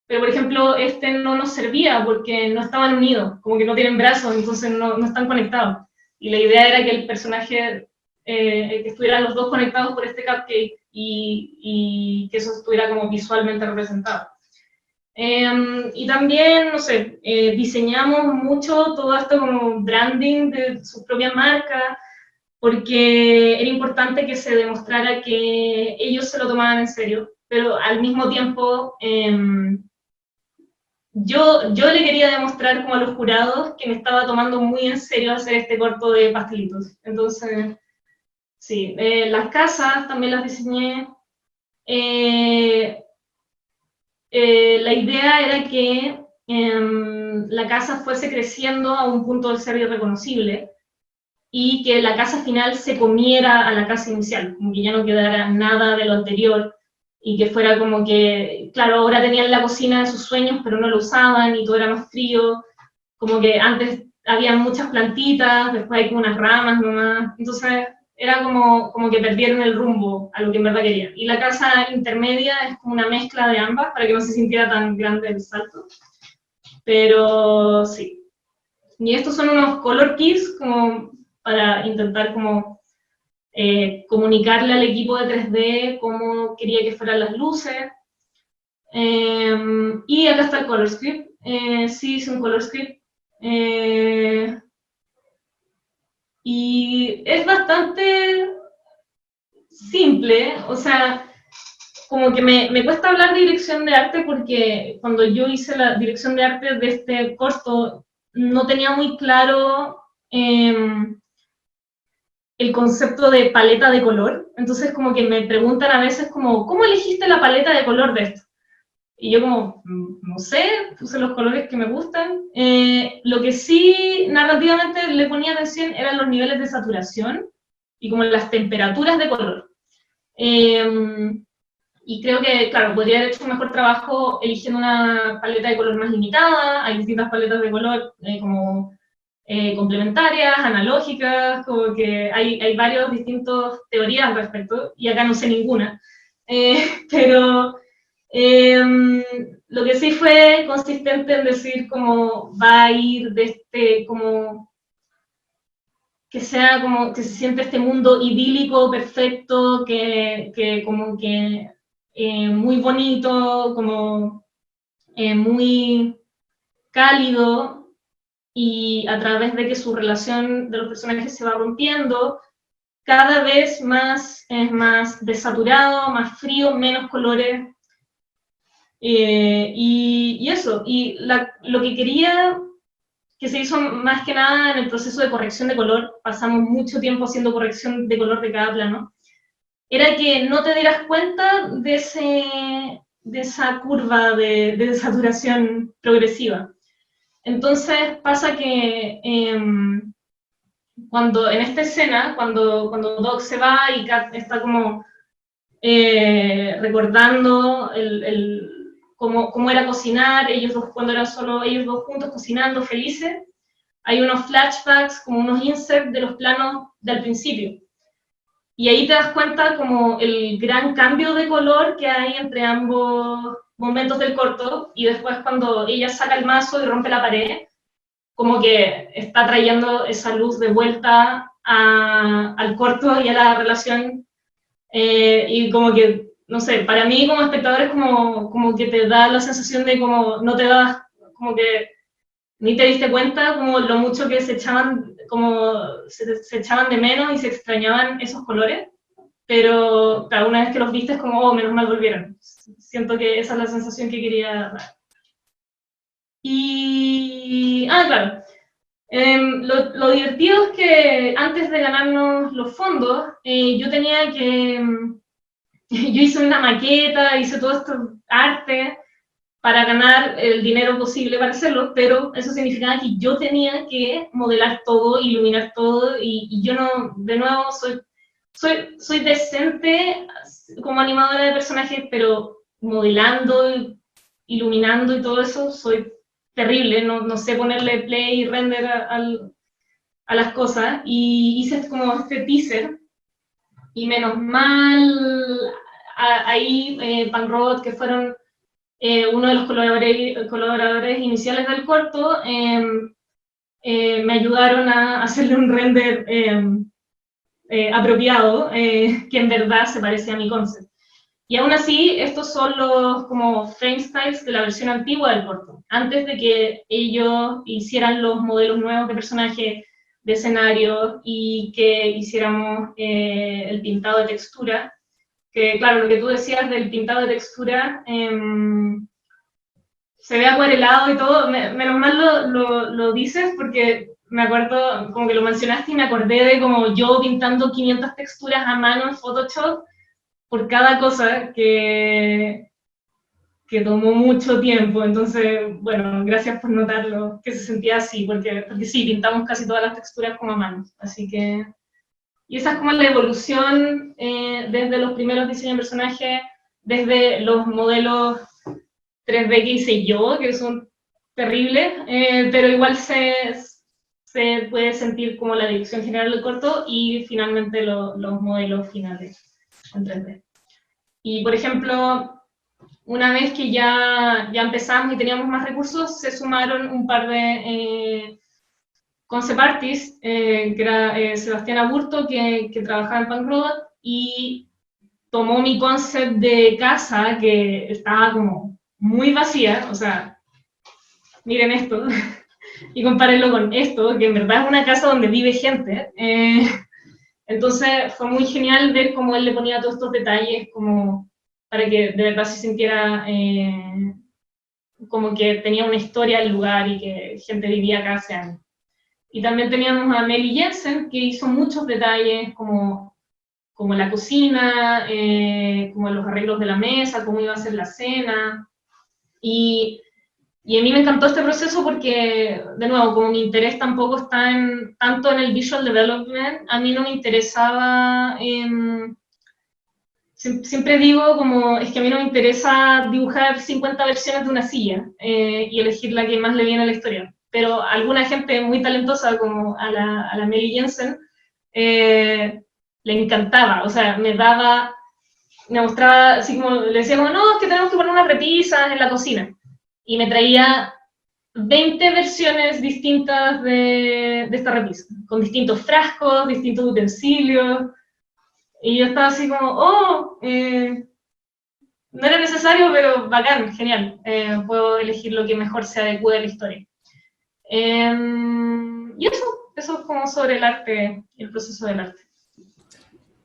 pero por ejemplo este no nos servía porque no estaban unidos, como que no tienen brazos, entonces no están conectados. Y la idea era que el personaje, que estuvieran los dos conectados por este cupcake y que eso estuviera como visualmente representado. Y también, no sé, diseñamos mucho todo esto como branding de su propia marca, porque era importante que se demostrara que ellos se lo tomaban en serio, pero al mismo tiempo yo le quería demostrar como a los jurados que me estaba tomando muy en serio hacer este corto de pastelitos. Entonces, sí, las casas también las diseñé. La idea era que la casa fuese creciendo a un punto de ser irreconocible y que la casa final se comiera a la casa inicial, como que ya no quedara nada de lo anterior y que fuera como que, claro, ahora tenían la cocina de sus sueños, pero no lo usaban y todo era más frío, como que antes había muchas plantitas, después hay como unas ramas nomás, entonces era como que perdieron el rumbo a lo que en verdad querían. Y la casa intermedia es como una mezcla de ambas para que no se sintiera tan grande el salto. Pero sí. Y estos son unos color keys como para intentar como comunicarle al equipo de 3D cómo quería que fueran las luces. Y acá está el color script. Sí, es un color script. Y es bastante simple, o sea, como que me cuesta hablar de dirección de arte porque cuando yo hice la dirección de arte de este corto no tenía muy claro el concepto de paleta de color, entonces como que me preguntan a veces como, ¿cómo elegiste la paleta de color de esto? Y yo como, no sé, puse los colores que me gustan. Lo que sí narrativamente le ponía atención eran los niveles de saturación y como las temperaturas de color. Y creo que, claro, podría haber hecho un mejor trabajo eligiendo una paleta de color más limitada. Hay distintas paletas de color como complementarias, analógicas, como que hay varias distintas teorías al respecto, y acá no sé ninguna. Pero lo que sí fue consistente en decir cómo va a ir de como sea como que se siente este mundo idílico, perfecto, que como que muy bonito, como muy cálido, y a través de que su relación de los personajes se va rompiendo, cada vez más es más desaturado, más frío, menos colores. Y eso, y lo que quería, que se hizo más que nada en el proceso de corrección de color, pasamos mucho tiempo haciendo corrección de color de cada plano, era que no te dieras cuenta de esa curva de saturación progresiva. Entonces pasa que cuando en esta escena, cuando Doc se va y Kat está como recordando cómo era cocinar, ellos dos, cuando eran solo ellos dos juntos cocinando, felices, hay unos flashbacks, como unos inserts de los planos del principio. Y ahí te das cuenta como el gran cambio de color que hay entre ambos momentos del corto, y después cuando ella saca el mazo y rompe la pared, como que está trayendo esa luz de vuelta al corto y a la relación, y como que, no sé, para mí como espectador es como que te da la sensación de como no te das, como que ni te diste cuenta como lo mucho que se echaban, como se echaban de menos y se extrañaban esos colores, pero cada una vez que los viste es como, oh, menos mal volvieron. Siento que esa es la sensación que quería dar. Y, claro, lo divertido es que antes de ganarnos los fondos, yo tenía que, yo hice una maqueta, hice todo esto arte para ganar el dinero posible para hacerlo, pero eso significaba que yo tenía que modelar todo, iluminar todo, y yo no, de nuevo, soy decente como animadora de personajes, pero modelando, iluminando y todo eso, soy terrible, no sé ponerle play y render a las cosas, y hice como este teaser, y menos mal, ahí Panrod, que fueron uno de los colaboradores iniciales del corto, me ayudaron a hacerle un render apropiado, que en verdad se parece a mi concept. Y aún así, estos son los como frame styles de la versión antigua del corto. Antes de que ellos hicieran los modelos nuevos de personaje, de escenario, y que hiciéramos el pintado de textura, que claro, lo que tú decías del pintado de textura, se ve acuarelado y todo, menos mal lo dices, porque me acuerdo, como que lo mencionaste y me acordé de como yo pintando 500 texturas a mano en Photoshop por cada cosa que tomó mucho tiempo. Entonces, bueno, gracias por notarlo, que se sentía así, porque sí, pintamos casi todas las texturas como a mano. Así que, y esa es como la evolución desde los primeros diseños de personaje, desde los modelos 3D que hice yo, que son terribles, pero igual se puede sentir como la dirección general del corto, y finalmente los modelos finales en 3D. Y por ejemplo, una vez que ya empezamos y teníamos más recursos, se sumaron un par de concept artists, que era Sebastián Aburto, que trabajaba en Punk Road, y tomó mi concept de casa, que estaba como muy vacía, o sea, miren esto, y compárenlo con esto, que en verdad es una casa donde vive gente. Entonces fue muy genial ver cómo él le ponía todos estos detalles, como para que de verdad se sintiera como que tenía una historia el lugar y que gente vivía acá hace años. Y también teníamos a Meli Jensen, que hizo muchos detalles, como la cocina, como los arreglos de la mesa, cómo iba a ser la cena. Y a mí me encantó este proceso porque, de nuevo, como mi interés tampoco está tanto en el visual development, a mí no me interesaba, siempre digo como, es que a mí no me interesa dibujar 50 versiones de una silla y elegir la que más le viene a la historia. Pero alguna gente muy talentosa, como a la Meli Jensen, le encantaba, o sea, me mostraba, así como, le decía como, no, es que tenemos que poner unas repisas en la cocina. Y me traía 20 versiones distintas de esta repisa, con distintos frascos, distintos utensilios, y yo estaba así como, no era necesario, pero bacán, genial, puedo elegir lo que mejor se adecue a la historia. Y eso es como sobre el arte, el proceso del arte.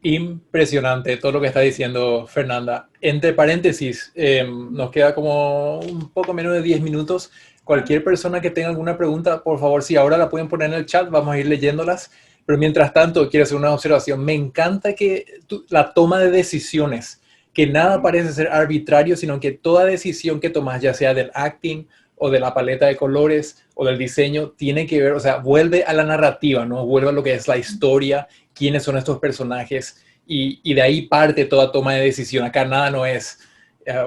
Impresionante todo lo que está diciendo Fernanda. Entre paréntesis, nos queda como un poco menos de 10 minutos. Cualquier persona que tenga alguna pregunta, por favor, si ahora la pueden poner en el chat, vamos a ir leyéndolas. Pero mientras tanto, quiero hacer una observación. Me encanta que la toma de decisiones, que nada parece ser arbitrario, sino que toda decisión que tomas, ya sea del acting o de la paleta de colores o del diseño, tiene que ver, o sea, vuelve a la narrativa, ¿no? Vuelve a lo que es la historia, quiénes son estos personajes, y de ahí parte toda toma de decisión. Acá nada no es,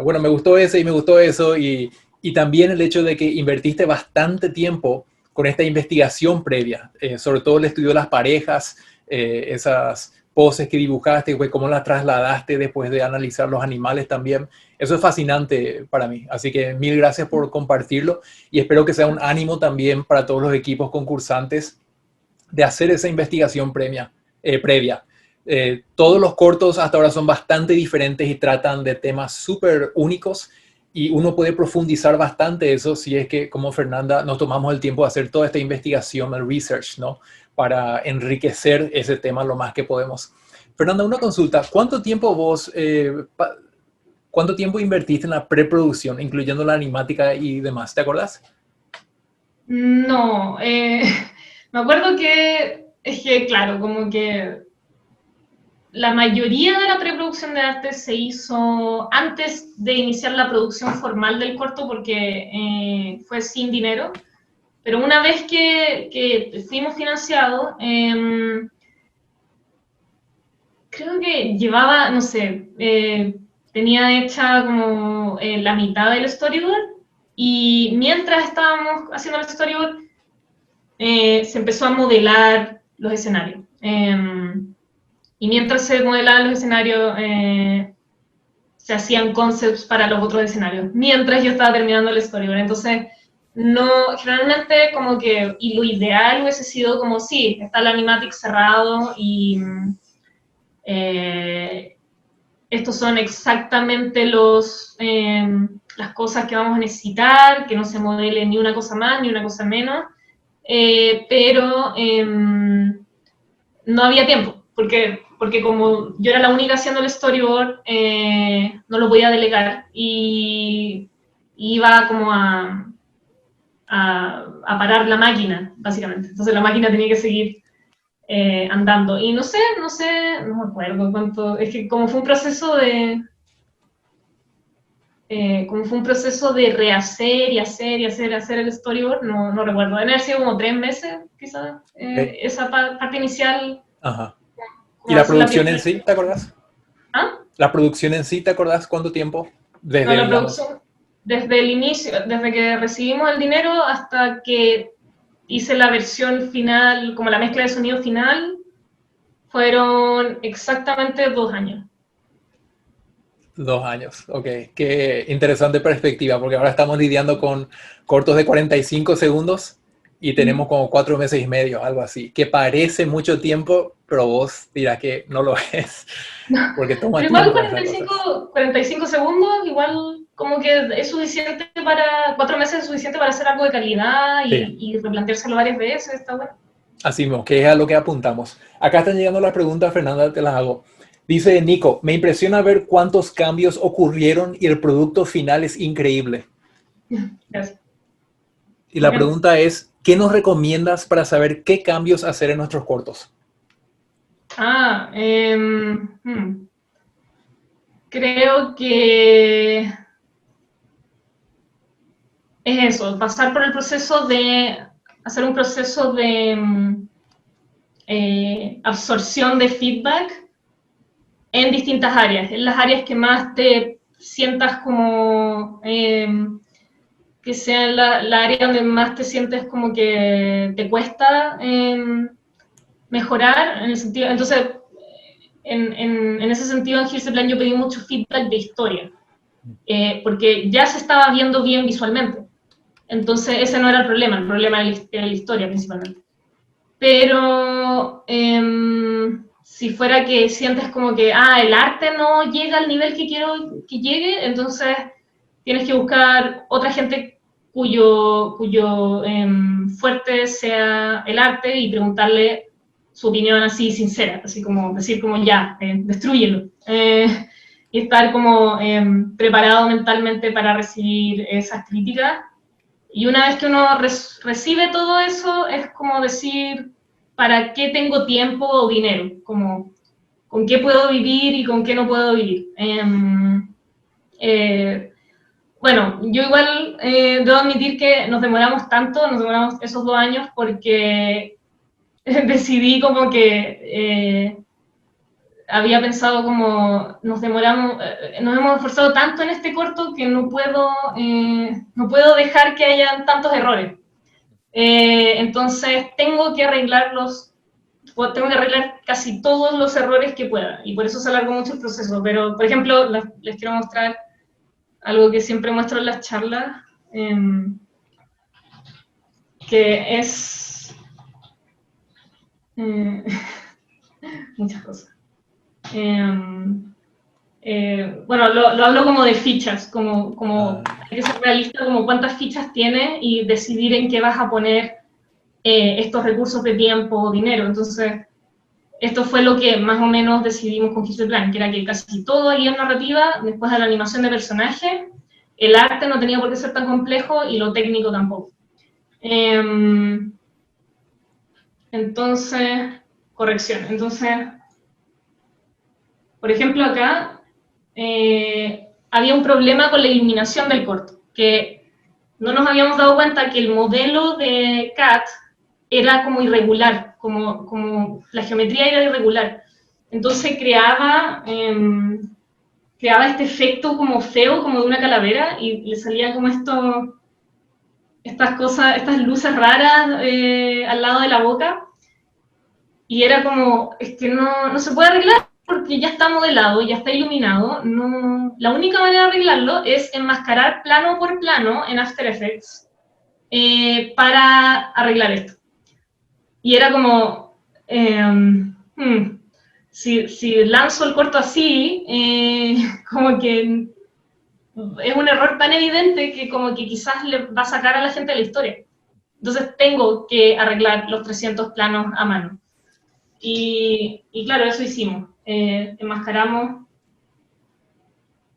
bueno, me gustó ese y me gustó eso, y también el hecho de que invertiste bastante tiempo con esta investigación previa, sobre todo el estudio de las parejas, esas poses que dibujaste, pues, cómo las trasladaste después de analizar los animales también. Eso es fascinante para mí. Así que mil gracias por compartirlo y espero que sea un ánimo también para todos los equipos concursantes de hacer esa investigación previa. Todos los cortos hasta ahora son bastante diferentes y tratan de temas súper únicos y uno puede profundizar bastante eso si es que, como Fernanda, nos tomamos el tiempo de hacer toda esta investigación, el research, ¿no? Para enriquecer ese tema lo más que podemos. Fernanda, una consulta. ¿Cuánto tiempo invertiste en la preproducción, incluyendo la animática y demás? ¿Te acordás? No, me acuerdo que, es que, claro, como que la mayoría de la preproducción de arte se hizo antes de iniciar la producción formal del corto porque fue sin dinero, pero una vez que fuimos financiados, creo que llevaba, no sé, tenía hecha como la mitad del storyboard y mientras estábamos haciendo el storyboard se empezó a modelar los escenarios. Y mientras se modelaban los escenarios, se hacían concepts para los otros escenarios, mientras yo estaba terminando el storyboard. Entonces, no, generalmente como que, y lo ideal hubiese sido como, sí, está el animatic cerrado y estos son exactamente las cosas que vamos a necesitar, que no se modele ni una cosa más ni una cosa menos, pero no había tiempo, porque como yo era la única haciendo el storyboard, no lo podía delegar y iba como a parar la máquina, básicamente. Entonces la máquina tenía que seguir andando. Y no me acuerdo cuánto, es que como fue un proceso de rehacer y hacer el storyboard, no recuerdo. Debe haber sido como 3 meses, quizás, esa parte inicial. Ajá. ¿Y la producción en sí, te acordás? ¿Ah? ¿La producción en sí, te acordás cuánto tiempo? Desde, la producción, desde el inicio, desde que recibimos el dinero hasta que hice la versión final, como la mezcla de sonido final, fueron exactamente 2 años. 2 años, ok. Qué interesante perspectiva, porque ahora estamos lidiando con cortos de 45 segundos y tenemos como 4 meses y medio, algo así, que parece mucho tiempo, pero vos dirás que no lo es, porque toma pero igual tiempo. 45 segundos, igual como que es suficiente 4 meses es suficiente para hacer algo de calidad y replanteárselo varias veces, está bueno. Así mismo, que es a lo que apuntamos. Acá están llegando las preguntas, Fernanda, te las hago. Dice Nico, me impresiona ver cuántos cambios ocurrieron y el producto final es increíble. Gracias. Y la pregunta es, ¿qué nos recomiendas para saber qué cambios hacer en nuestros cortos? Creo que es eso, pasar por el proceso de hacer un proceso de absorción de feedback en distintas áreas, en las áreas que más te sientas como, que sea la área donde más te sientes como que te cuesta mejorar, en el sentido, entonces, en ese sentido en Here's the Plan yo pedí mucho feedback de historia, porque ya se estaba viendo bien visualmente, Entonces ese no era el problema era la historia principalmente. Pero si fuera que sientes como que, el arte no llega al nivel que quiero que llegue, entonces tienes que buscar otra gente cuyo fuerte sea el arte y preguntarle su opinión así sincera, así como decir como ya, destrúyelo. Y estar como preparado mentalmente para recibir esas críticas. Y una vez que uno recibe todo eso, es como decir, ¿para qué tengo tiempo o dinero? Como, ¿con qué puedo vivir y con qué no puedo vivir? Bueno, yo igual debo admitir que nos demoramos esos 2 años porque decidí como que había pensado como nos hemos esforzado tanto en este corto que no puedo dejar que hayan tantos errores. Entonces tengo que arreglar casi todos los errores que pueda y por eso se alargó mucho el proceso. Pero, por ejemplo, les quiero mostrar algo que siempre muestro en las charlas, que es muchas cosas. Bueno, lo hablo como de fichas, como hay que ser realista, como cuántas fichas tiene y decidir en qué vas a poner estos recursos de tiempo o dinero. Entonces, esto fue lo que más o menos decidimos con Kiss Plan, que era que casi todo ahí en narrativa, después de la animación de personaje, el arte no tenía por qué ser tan complejo y lo técnico tampoco. Entonces, corrección. Entonces, por ejemplo, acá había un problema con la iluminación del corto, que no nos habíamos dado cuenta que el modelo de Cat era como irregular, como la geometría era irregular. Entonces creaba este efecto como feo, como de una calavera, y le salían como estas cosas, estas luces raras al lado de la boca, y era como, es que no se puede arreglar porque ya está modelado, ya está iluminado. No, la única manera de arreglarlo es enmascarar plano por plano en After Effects para arreglar esto. Y era como, si lanzo el corto así, como que es un error tan evidente que como que quizás le va a sacar a la gente de la historia. Entonces tengo que arreglar los 300 planos a mano. Y claro, eso hicimos. Enmascaramos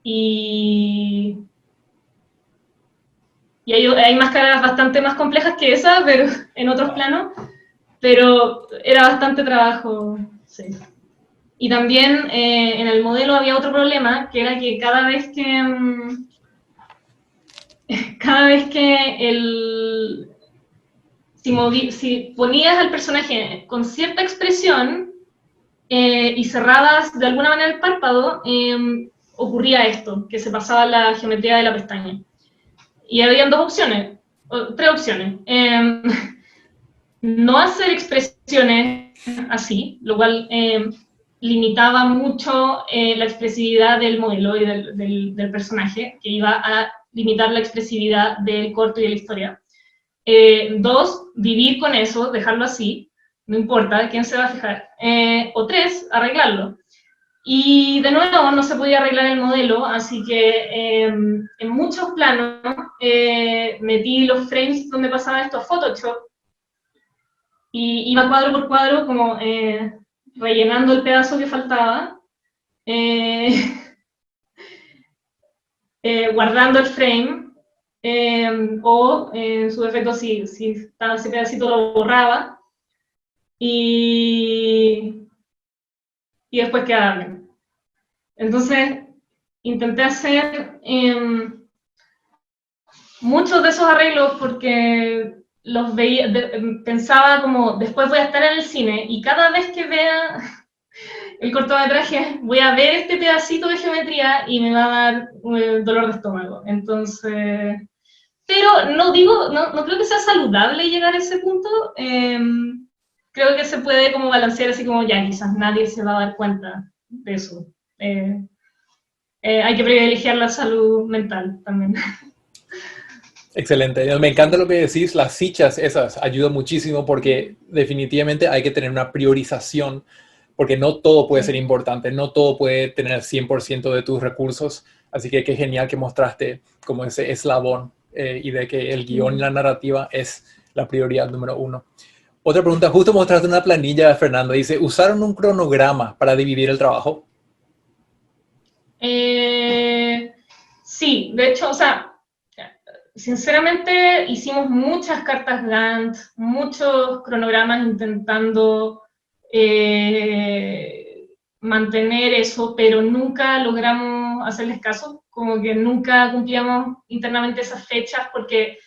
y hay máscaras bastante más complejas que esa, pero en otros planos, pero era bastante trabajo, sí. Y también en el modelo había otro problema, que era que cada vez que si ponías al personaje con cierta expresión y cerrabas de alguna manera el párpado, ocurría esto, que se pasaba la geometría de la pestaña. Y habían tres opciones. No hacer expresiones así, lo cual limitaba mucho la expresividad del modelo y del personaje, que iba a limitar la expresividad del corto y de la historia. 2, vivir con eso, dejarlo así, no importa, ¿quién se va a fijar? O 3, arreglarlo. Y de nuevo no se podía arreglar el modelo, así que en muchos planos metí los frames donde pasaba esto a Photoshop y iba cuadro por cuadro como rellenando el pedazo que faltaba, guardando el frame, o en su defecto si estaba ese pedacito lo borraba y después quedaba bien. Entonces intenté hacer muchos de esos arreglos porque los veía, pensaba como después voy a estar en el cine y cada vez que vea el cortometraje voy a ver este pedacito de geometría y me va a dar dolor de estómago. Entonces, pero no creo que sea saludable llegar a ese punto. Creo que se puede como balancear así como ya, quizás nadie se va a dar cuenta de eso. Hay que privilegiar la salud mental también. Excelente. Me encanta lo que decís, las fichas esas ayudan muchísimo porque definitivamente hay que tener una priorización porque no todo puede ser importante, no todo puede tener el 100% de tus recursos. Así que qué genial que mostraste como ese eslabón y de que el guión y la narrativa es la prioridad número uno. Otra pregunta, justo mostraste una planilla, Fernando, dice, ¿usaron un cronograma para dividir el trabajo? Sí, de hecho, o sea, sinceramente hicimos muchas cartas Gantt, muchos cronogramas intentando mantener eso, pero nunca logramos hacerles caso, como que nunca cumplíamos internamente esas fechas porque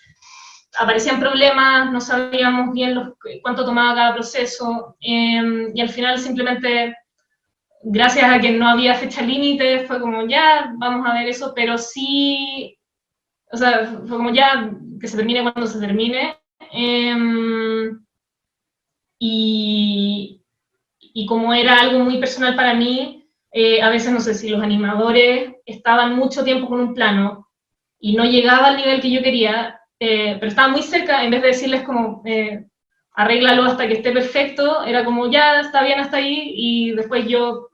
aparecían problemas, no sabíamos bien cuánto tomaba cada proceso, y al final simplemente, gracias a que no había fecha límite, fue como ya, vamos a ver eso, pero sí, o sea, fue como ya, que se termine cuando se termine, y como era algo muy personal para mí, a veces no sé si los animadores estaban mucho tiempo con un plano y no llegaba al nivel que yo quería, pero estaba muy cerca, en vez de decirles como, arréglalo hasta que esté perfecto, era como, ya, está bien hasta ahí, y después yo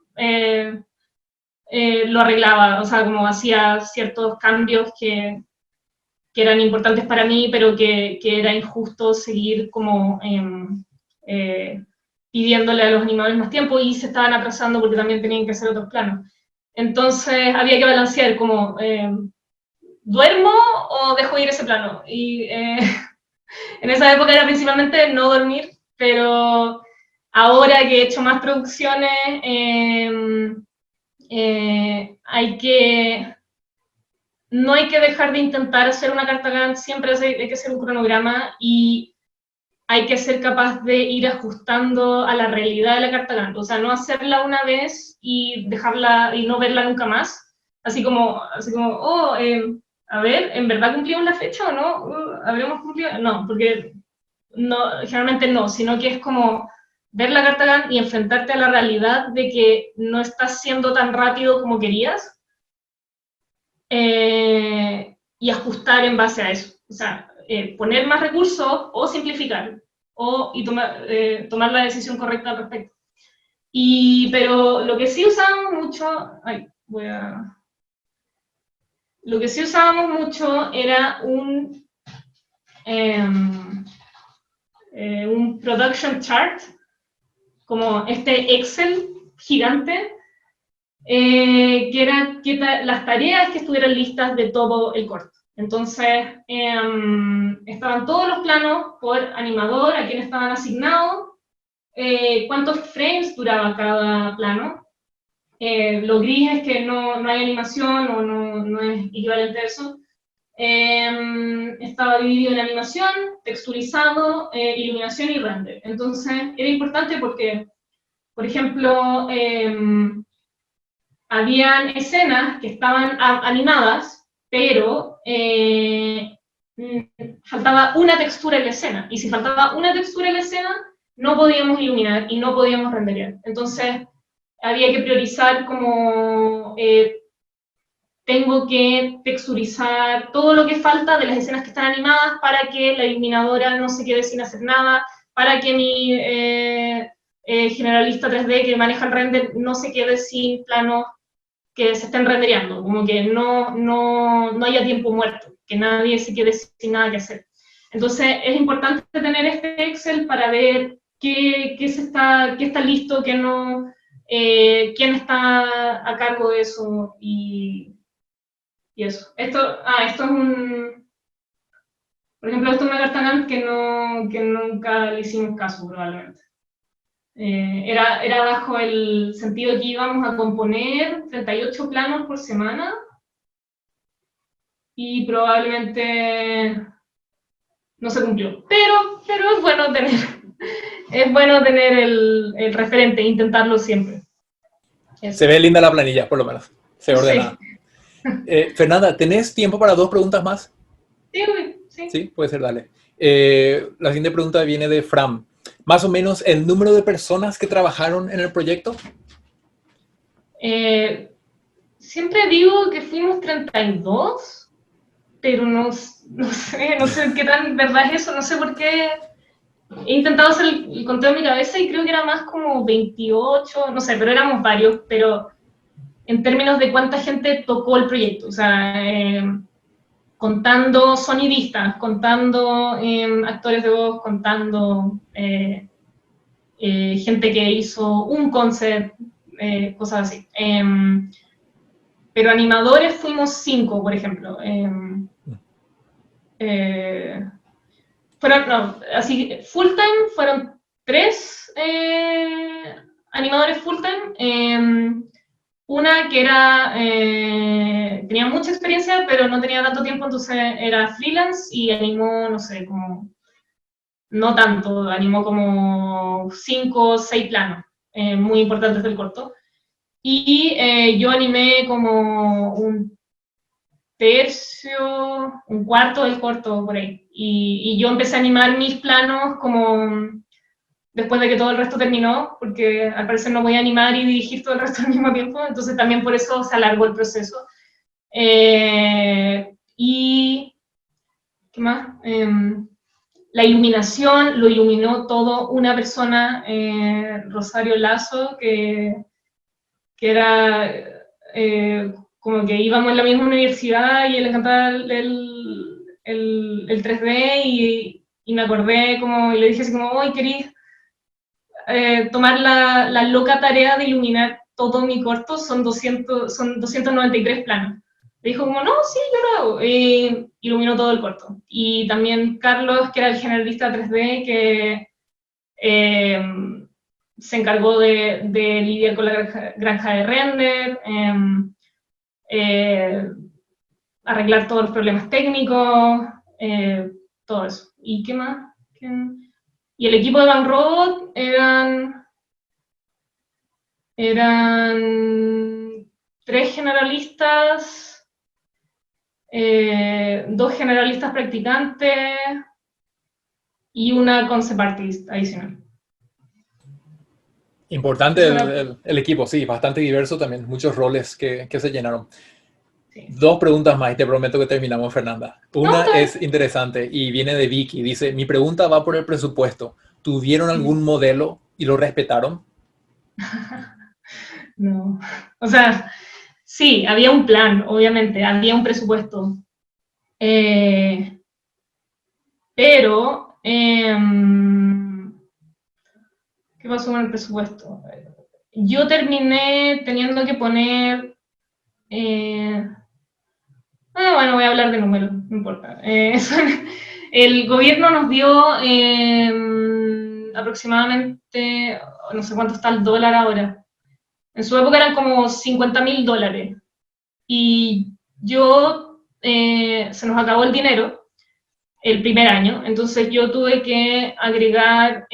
lo arreglaba, o sea, como hacía ciertos cambios que eran importantes para mí, pero que era injusto seguir como pidiéndole a los animadores más tiempo y se estaban atrasando porque también tenían que hacer otros planos. Entonces había que balancear como, ¿duermo o dejo ir ese plano? Y en esa época era principalmente no dormir, pero ahora que he hecho más producciones, no hay que dejar de intentar hacer una carta Gantt, siempre hay que hacer un cronograma y hay que ser capaz de ir ajustando a la realidad de la carta Gantt, o sea, no hacerla una vez y dejarla y no verla nunca más, así como oh, a ver, ¿en verdad cumplimos la fecha o no? ¿Habremos cumplido? No, porque no, generalmente no, sino que es como ver la carta Gantt y enfrentarte a la realidad de que no estás siendo tan rápido como querías, y ajustar en base a eso. O sea, poner más recursos o simplificar y tomar la decisión correcta al respecto. Pero lo que sí usábamos mucho, lo que sí usábamos mucho era un production chart, como este Excel gigante, que eran las tareas que estuvieran listas de todo el corto. Entonces, estaban todos los planos por animador, a quién estaban asignados, cuántos frames duraba cada plano. Lo gris es que no hay animación o no es equivalente a eso. Estaba dividido en animación, texturizado, iluminación y render. Entonces, era importante porque, por ejemplo, habían escenas que estaban animadas, pero faltaba una textura en la escena. Y si faltaba una textura en la escena, no podíamos iluminar y no podíamos renderear. Entonces, había que priorizar como tengo que texturizar todo lo que falta de las escenas que están animadas para que la iluminadora no se quede sin hacer nada, para que mi generalista 3D que maneja el render no se quede sin planos que se estén rendereando, como que no haya tiempo muerto, que nadie se quede sin nada que hacer. Entonces es importante tener este Excel para ver qué está listo, qué no, quién está a cargo de eso y eso. Esto es por ejemplo, esto es una carta Gantt que nunca le hicimos caso, probablemente. Era bajo el sentido que íbamos a componer 38 planos por semana y probablemente no se cumplió. Pero es bueno tener el referente, intentarlo siempre. Eso. Se ve linda la planilla, por lo menos. Se ordena. Sí. Fernanda, ¿tenés tiempo para 2 preguntas más? Sí. Sí, puede ser, dale. La siguiente pregunta viene de Fram. ¿Más o menos el número de personas que trabajaron en el proyecto? Siempre digo que fuimos 32, pero no sé qué tan verdad es eso, no sé por qué. He intentado hacer el conteo en mi cabeza y creo que era más como 28, no sé, pero éramos varios, pero en términos de cuánta gente tocó el proyecto, o sea, contando sonidistas, contando actores de voz, contando gente que hizo un concert, cosas así. Pero animadores fuimos 5, por ejemplo. No, así, full time fueron 3 animadores full time. Una que tenía mucha experiencia, pero no tenía tanto tiempo, entonces era freelance y animó, no sé, como, no tanto, animó como 5 o 6 planos muy importantes del corto. Y yo animé como un tercio, un cuarto del corto, por ahí. Y yo empecé a animar mis planos como después de que todo el resto terminó, porque al parecer no voy a animar y dirigir todo el resto al mismo tiempo, entonces también por eso se alargó el proceso. Y, ¿qué más? La iluminación lo iluminó todo una persona, Rosario Lazo, que era como que íbamos en la misma universidad y él le encantaba el 3D y me acordé como, y le dije así como, hoy quería tomar la loca tarea de iluminar todo mi corto, son 293 planos. Le dijo como, no, sí, yo lo hago. Iluminó todo el corto. Y también Carlos, que era el generalista 3D, que se encargó de lidiar con la granja de render, arreglar todos los problemas técnicos, todo eso. ¿Y qué más? Y el equipo de Bang Robot eran 3 generalistas, 2 generalistas practicantes y una concept artist adicional. Importante el equipo, sí, bastante diverso también, muchos roles que se llenaron. Sí. 2 preguntas más y te prometo que terminamos, Fernanda. Una es interesante y viene de Vicky. Dice, mi pregunta va por el presupuesto. ¿Tuvieron algún modelo y lo respetaron? No. O sea, sí, había un plan, obviamente, había un presupuesto. Pero, ¿qué pasó con el presupuesto? Yo terminé teniendo que poner... bueno, voy a hablar de números, no importa. El gobierno nos dio aproximadamente, no sé cuánto está el dólar ahora. En su época eran como $50.000. Y se nos acabó el dinero el primer año, entonces yo tuve que agregar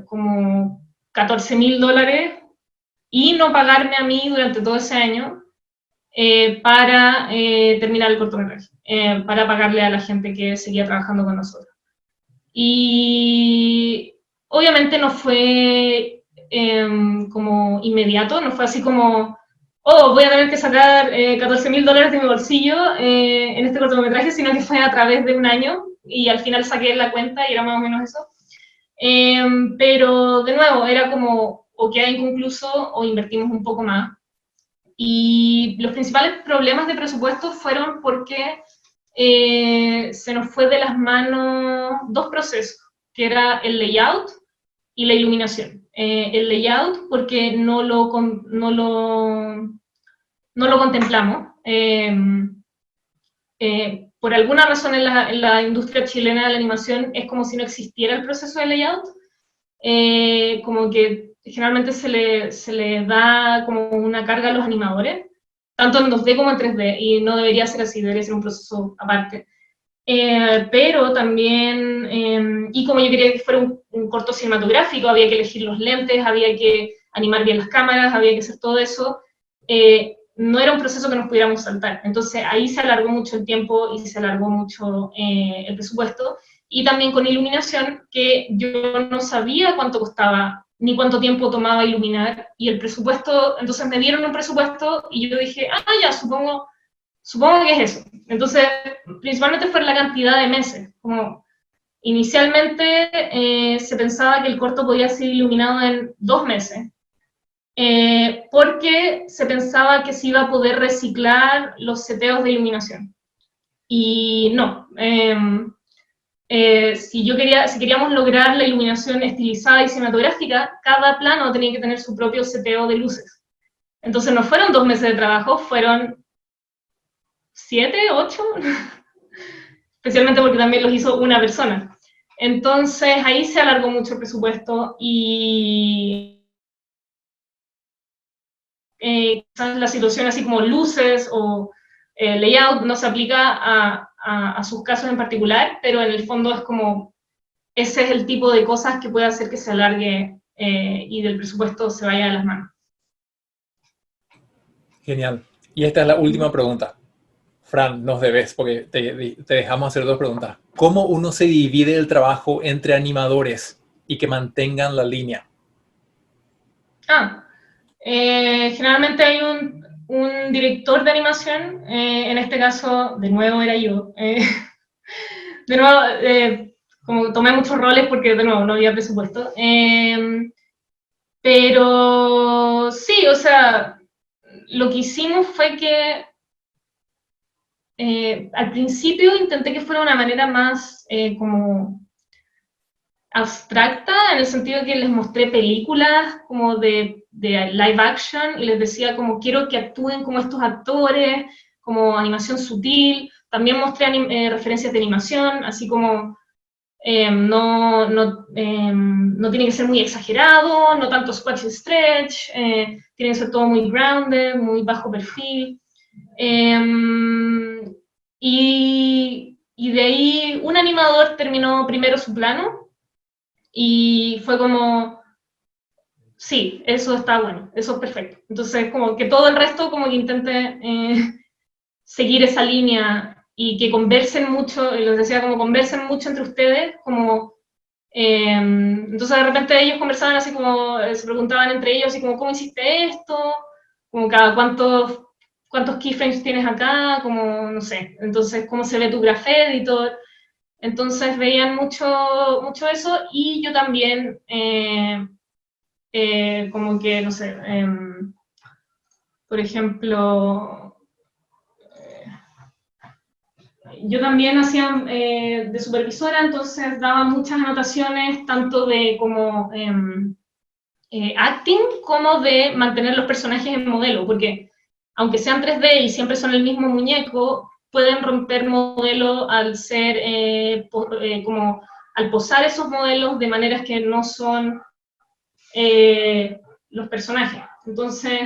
como $14.000 y no pagarme a mí durante todo ese año para terminar el cortometraje, para pagarle a la gente que seguía trabajando con nosotros. Y obviamente no fue como inmediato, no fue así como, oh, voy a tener que sacar $14.000 de mi bolsillo en este cortometraje, sino que fue a través de un año y al final saqué la cuenta y era más o menos eso. Pero de nuevo, era como o queda inconcluso o invertimos un poco más. Y los principales problemas de presupuesto fueron porque se nos fue de las manos 2 procesos, que era el layout y la iluminación. El layout porque no lo contemplamos. Por alguna razón en la industria chilena de la animación es como si no existiera el proceso de layout. Como que generalmente se le da como una carga a los animadores, tanto en 2D como en 3D, y no debería ser así, debería ser un proceso aparte. Pero también, y como yo quería que fuera un corto cinematográfico, había que elegir los lentes, había que animar bien las cámaras, había que hacer todo eso, no era un proceso que nos pudiéramos saltar. Entonces ahí se alargó mucho el tiempo y se alargó mucho el presupuesto, y también con iluminación, que yo no sabía cuánto costaba, ni cuánto tiempo tomaba iluminar, y el presupuesto, entonces me dieron un presupuesto, y yo dije, ya, supongo supongo que es eso. Entonces, principalmente fue la cantidad de meses. Como inicialmente se pensaba que el corto podía ser iluminado en 2 meses, porque se pensaba que se iba a poder reciclar los seteos de iluminación. Y no. Si queríamos lograr la iluminación estilizada y cinematográfica, cada plano tenía que tener su propio seteo de luces. Entonces no fueron 2 meses de trabajo, fueron 7, 8, especialmente porque también los hizo una persona. Entonces ahí se alargó mucho el presupuesto y quizás la situación así como luces o layout no se aplica a sus casos en particular, pero en el fondo es como, ese es el tipo de cosas que puede hacer que se alargue y del presupuesto se vaya de las manos. Genial. Y esta es la última pregunta. Fran, nos debes, porque te dejamos hacer 2 preguntas. ¿Cómo uno se divide el trabajo entre animadores y que mantengan la línea? Generalmente hay un director de animación, en este caso, de nuevo era yo. De nuevo, como tomé muchos roles porque de nuevo no había presupuesto. Pero sí, o sea, lo que hicimos fue que al principio intenté que fuera una manera más como abstracta, en el sentido que les mostré películas como de live action y les decía como quiero que actúen como estos actores, como animación sutil. También mostré referencias de animación, así como no tiene que ser muy exagerado, no tanto squash and stretch, tiene que ser todo muy grounded, muy bajo perfil. Y de ahí un animador terminó primero su plano y fue como, sí, eso está bueno, eso es perfecto. Entonces, como que todo el resto como que intente seguir esa línea y que conversen mucho, les decía como conversen mucho entre ustedes, como entonces de repente ellos conversaban así como, se preguntaban entre ellos así como, ¿cómo hiciste esto? Como cada cuántos keyframes tienes acá, como, no sé, entonces cómo se ve tu graph editor. Entonces veían mucho eso y yo también, como que, no sé, por ejemplo, yo también hacía de supervisora, entonces daba muchas anotaciones, tanto de como acting, como de mantener los personajes en modelo, porque aunque sean 3D y siempre son el mismo muñeco, pueden romper modelo al ser, como al posar esos modelos de maneras que no son los personajes. Entonces,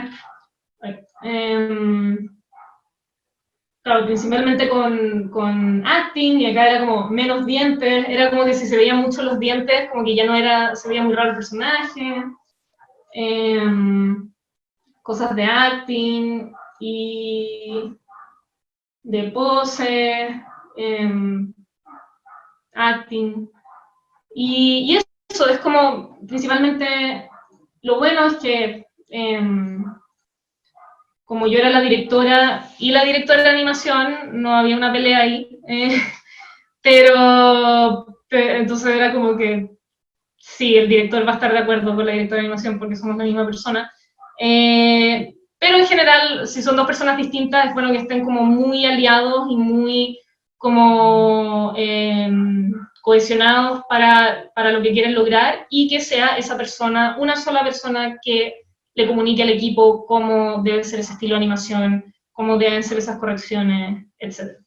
claro, principalmente con acting, y acá era como menos dientes, era como que si se veían mucho los dientes, como que ya no era, se veía muy raro el personaje, cosas de acting y de pose, acting, y eso es como, principalmente, lo bueno es que como yo era la directora y la directora de animación, no había una pelea ahí, pero entonces era como que sí, el director va a estar de acuerdo con la directora de animación porque somos la misma persona. Pero en general, si son 2 personas distintas, es bueno que estén como muy aliados y muy como cohesionados para lo que quieren lograr y que sea esa persona, una sola persona que le comunique al equipo cómo debe ser ese estilo de animación, cómo deben ser esas correcciones, etc.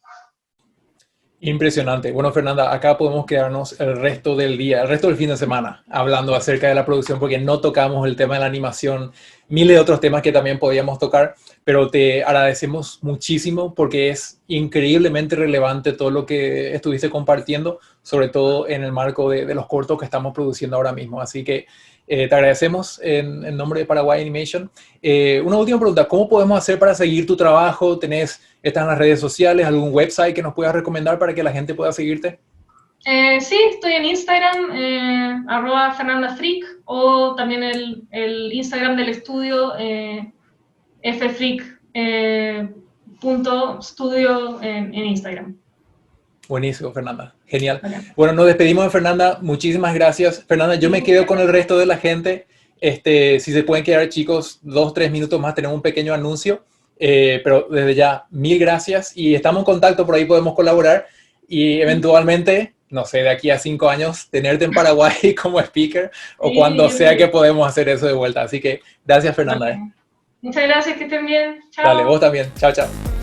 Impresionante. Bueno, Fernanda, acá podemos quedarnos el resto del día, el resto del fin de semana, hablando acerca de la producción, porque no tocamos el tema de la animación, miles de otros temas que también podíamos tocar, pero te agradecemos muchísimo porque es increíblemente relevante todo lo que estuviste compartiendo, sobre todo en el marco de los cortos que estamos produciendo ahora mismo. Así que te agradecemos en nombre de Paraguay Animation. Una última pregunta, ¿cómo podemos hacer para seguir tu trabajo? ¿Estás en las redes sociales? ¿Algún website que nos puedas recomendar para que la gente pueda seguirte? Sí, estoy en Instagram, @FernandaFreak, o también el Instagram del estudio, ffreak.animation. fernanda.studio en Instagram. Buenísimo, Fernanda. Genial. Okay. Bueno, nos despedimos de Fernanda. Muchísimas gracias. Fernanda, yo me quedo con el resto de la gente. Si se pueden quedar, chicos, 2-3 minutos más, tenemos un pequeño anuncio. Pero desde ya, mil gracias. Y estamos en contacto, por ahí podemos colaborar. Y eventualmente, no sé, de aquí a 5 años, tenerte en Paraguay como speaker o Sí, cuando sea que podemos hacer eso de vuelta. Así que gracias, Fernanda. Okay. Muchas gracias, que estén bien. Chao. Dale, vos también. Chao, chao.